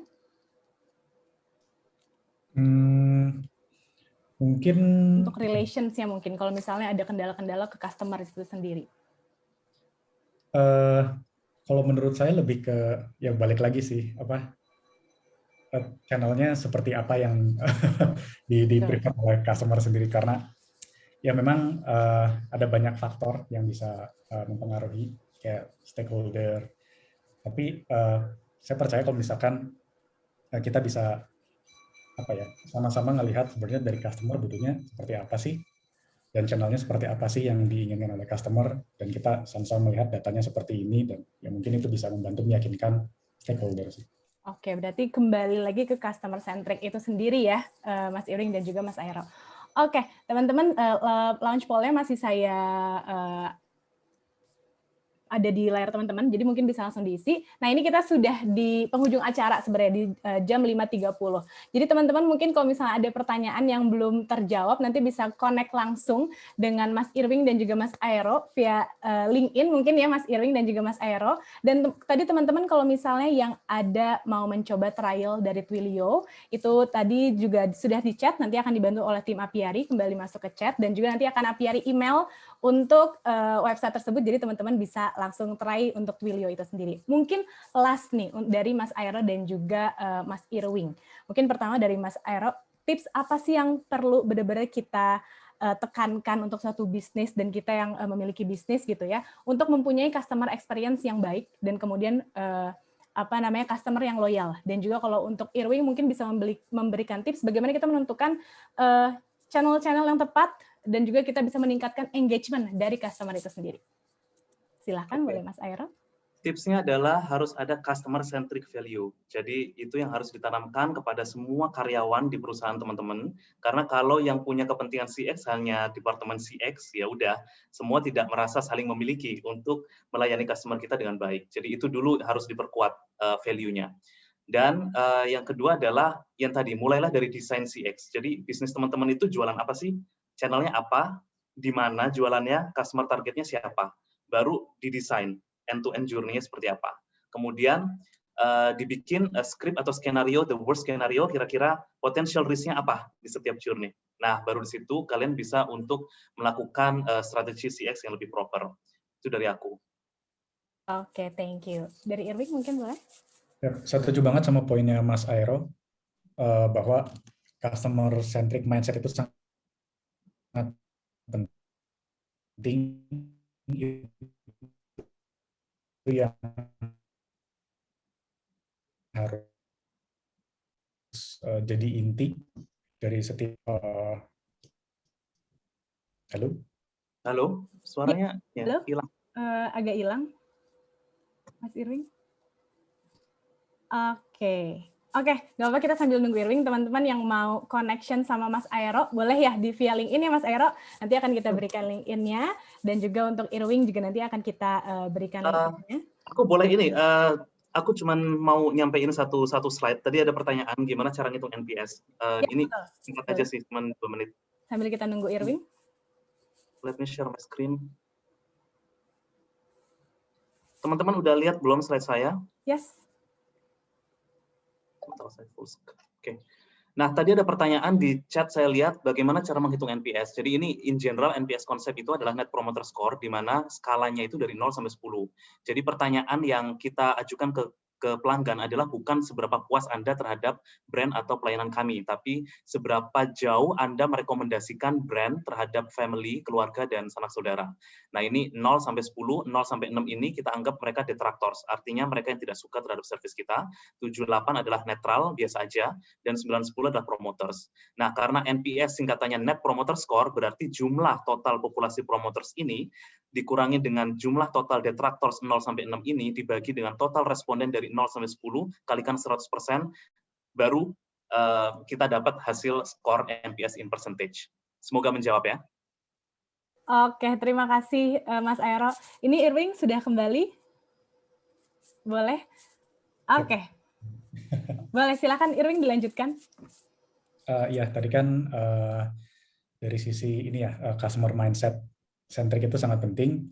Speaker 3: Mungkin
Speaker 2: Untuk relations-nya mungkin, kalau misalnya ada kendala-kendala ke customer itu sendiri.
Speaker 3: kalau menurut saya lebih ke, ya balik lagi sih, channelnya seperti apa yang di prefer oleh customer sendiri, karena ya memang ada banyak faktor yang bisa mempengaruhi, kayak stakeholder. Tapi saya percaya kalau misalkan kita bisa sama-sama ngelihat sebenarnya dari customer butuhnya seperti apa sih, dan channelnya seperti apa sih yang diinginkan oleh customer, dan kita sama-sama melihat datanya seperti ini, dan ya mungkin itu bisa membantu meyakinkan stakeholder sih.
Speaker 2: Oke, berarti kembali lagi ke customer centric itu sendiri ya, Mas Irwin dan juga Mas Aero. Oke, teman-teman, launch poll-nya masih saya ada di layar teman-teman, jadi mungkin bisa langsung diisi. Nah, ini kita sudah di penghujung acara sebenarnya di jam 5.30. Jadi teman-teman mungkin kalau misalnya ada pertanyaan yang belum terjawab, nanti bisa connect langsung dengan Mas Irwin dan juga Mas Aero via LinkedIn mungkin ya Mas Irwin dan juga Mas Aero. Dan tadi teman-teman kalau misalnya yang ada mau mencoba trial dari Twilio, itu tadi juga sudah di chat, nanti akan dibantu oleh tim Apiari, kembali masuk ke chat, dan juga nanti akan Apiari email untuk website tersebut, jadi teman-teman bisa langsung try untuk Twilio itu sendiri. Mungkin last nih dari Mas Aero dan juga Mas Irwin. Mungkin pertama dari Mas Aero, tips apa sih yang perlu benar-benar kita tekankan untuk suatu bisnis dan kita yang memiliki bisnis gitu ya, untuk mempunyai customer experience yang baik dan kemudian customer yang loyal. Dan juga kalau untuk Irwin mungkin bisa memberikan tips bagaimana kita menentukan channel-channel yang tepat dan juga kita bisa meningkatkan engagement dari customer itu sendiri. Silahkan, boleh Mas Aero.
Speaker 1: Tipsnya adalah harus ada customer centric value. Jadi itu yang harus ditanamkan kepada semua karyawan di perusahaan teman-teman. Karena kalau yang punya kepentingan CX hanya departemen CX, ya udah semua tidak merasa saling memiliki untuk melayani customer kita dengan baik. Jadi itu dulu harus diperkuat value-nya. Dan yang kedua adalah yang tadi, mulailah dari desain CX. Jadi bisnis teman-teman itu jualan apa sih? Channelnya apa? Di mana jualannya? Customer targetnya siapa? Baru didesain end-to-end journey-nya seperti apa. Kemudian dibikin script atau skenario, the worst skenario, kira-kira potential risk-nya apa di setiap journey. Nah, baru di situ kalian bisa untuk melakukan strategi CX yang lebih proper. Itu dari aku.
Speaker 2: Oke, thank you. Dari Irwin mungkin boleh?
Speaker 3: Ya, saya setuju banget sama poinnya Mas Aero, bahwa customer centric mindset itu sangat penting, itu yang harus jadi inti dari setiap
Speaker 1: Halo, suaranya ya, hilang.
Speaker 2: Agak hilang, Mas Irwin. Oke, nggak apa-apa, kita sambil nunggu Irwin. Teman-teman yang mau connection sama Mas Aero, boleh ya di via LinkedIn ya Mas Aero. Nanti akan kita berikan LinkedIn-nya, dan juga untuk Irwin juga nanti akan kita berikan LinkedIn-nya.
Speaker 1: Aku boleh ini, aku cuma mau nyampein satu slide. Tadi ada pertanyaan gimana cara ngitung NPS.
Speaker 2: Ya,
Speaker 1: ini singkat aja sih, cuma 2 menit.
Speaker 2: Sambil kita nunggu Irwin.
Speaker 1: Let me share my screen. Teman-teman udah lihat belum slide saya?
Speaker 2: Yes.
Speaker 1: Oke. Nah, tadi ada pertanyaan di chat, saya lihat bagaimana cara menghitung NPS. Jadi ini in general NPS konsep itu adalah Net Promoter Score, di mana skalanya itu dari 0 sampai 10. Jadi pertanyaan yang kita ajukan ke pelanggan adalah bukan seberapa puas Anda terhadap brand atau pelayanan kami, tapi seberapa jauh Anda merekomendasikan brand terhadap family, keluarga, dan sanak saudara. Nah, ini 0 sampai 10, 0 sampai 6 ini kita anggap mereka detractors, artinya mereka yang tidak suka terhadap service kita. 7-8 adalah netral, biasa aja, dan 9-10 adalah promoters. Nah, karena NPS singkatannya Net Promoter Score, berarti jumlah total populasi promoters ini dikurangi dengan jumlah total detractors 0 sampai 6 ini dibagi dengan total responden dari 0 sampai 10 kalikan 100%, baru kita dapat hasil skor NPS in percentage. Semoga menjawab ya.
Speaker 2: Oke, terima kasih Mas Aero. Ini Irwin sudah kembali? Boleh? Oke. Boleh, silakan Irwin dilanjutkan.
Speaker 3: Ya, tadi kan dari sisi ini ya, customer mindset centric itu sangat penting.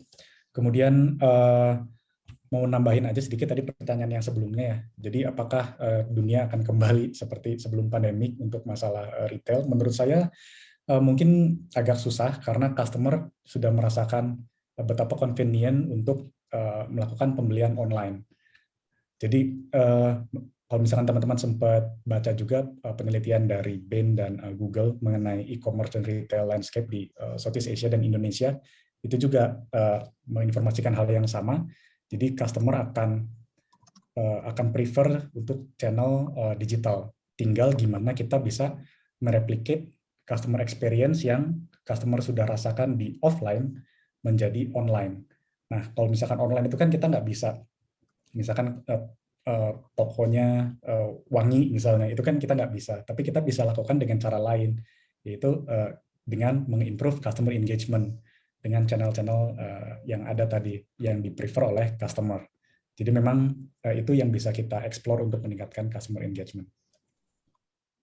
Speaker 3: Kemudian mau nambahin aja sedikit tadi pertanyaan yang sebelumnya ya. Jadi apakah dunia akan kembali seperti sebelum pandemik untuk masalah retail? Menurut saya mungkin agak susah karena customer sudah merasakan betapa convenient untuk melakukan pembelian online. Jadi kalau misalkan teman-teman sempat baca juga penelitian dari Bain dan Google mengenai e-commerce dan retail landscape di Southeast Asia dan Indonesia, itu juga menginformasikan hal yang sama. Jadi customer akan prefer untuk channel digital. Tinggal gimana kita bisa mereplicate customer experience yang customer sudah rasakan di offline menjadi online. Nah, kalau misalkan online itu kan kita nggak bisa, misalkan tokonya wangi misalnya, itu kan kita nggak bisa. Tapi kita bisa lakukan dengan cara lain, yaitu dengan mengimprove customer engagement dengan channel-channel yang ada tadi, yang di-prefer oleh customer. Jadi memang itu yang bisa kita explore untuk meningkatkan customer engagement.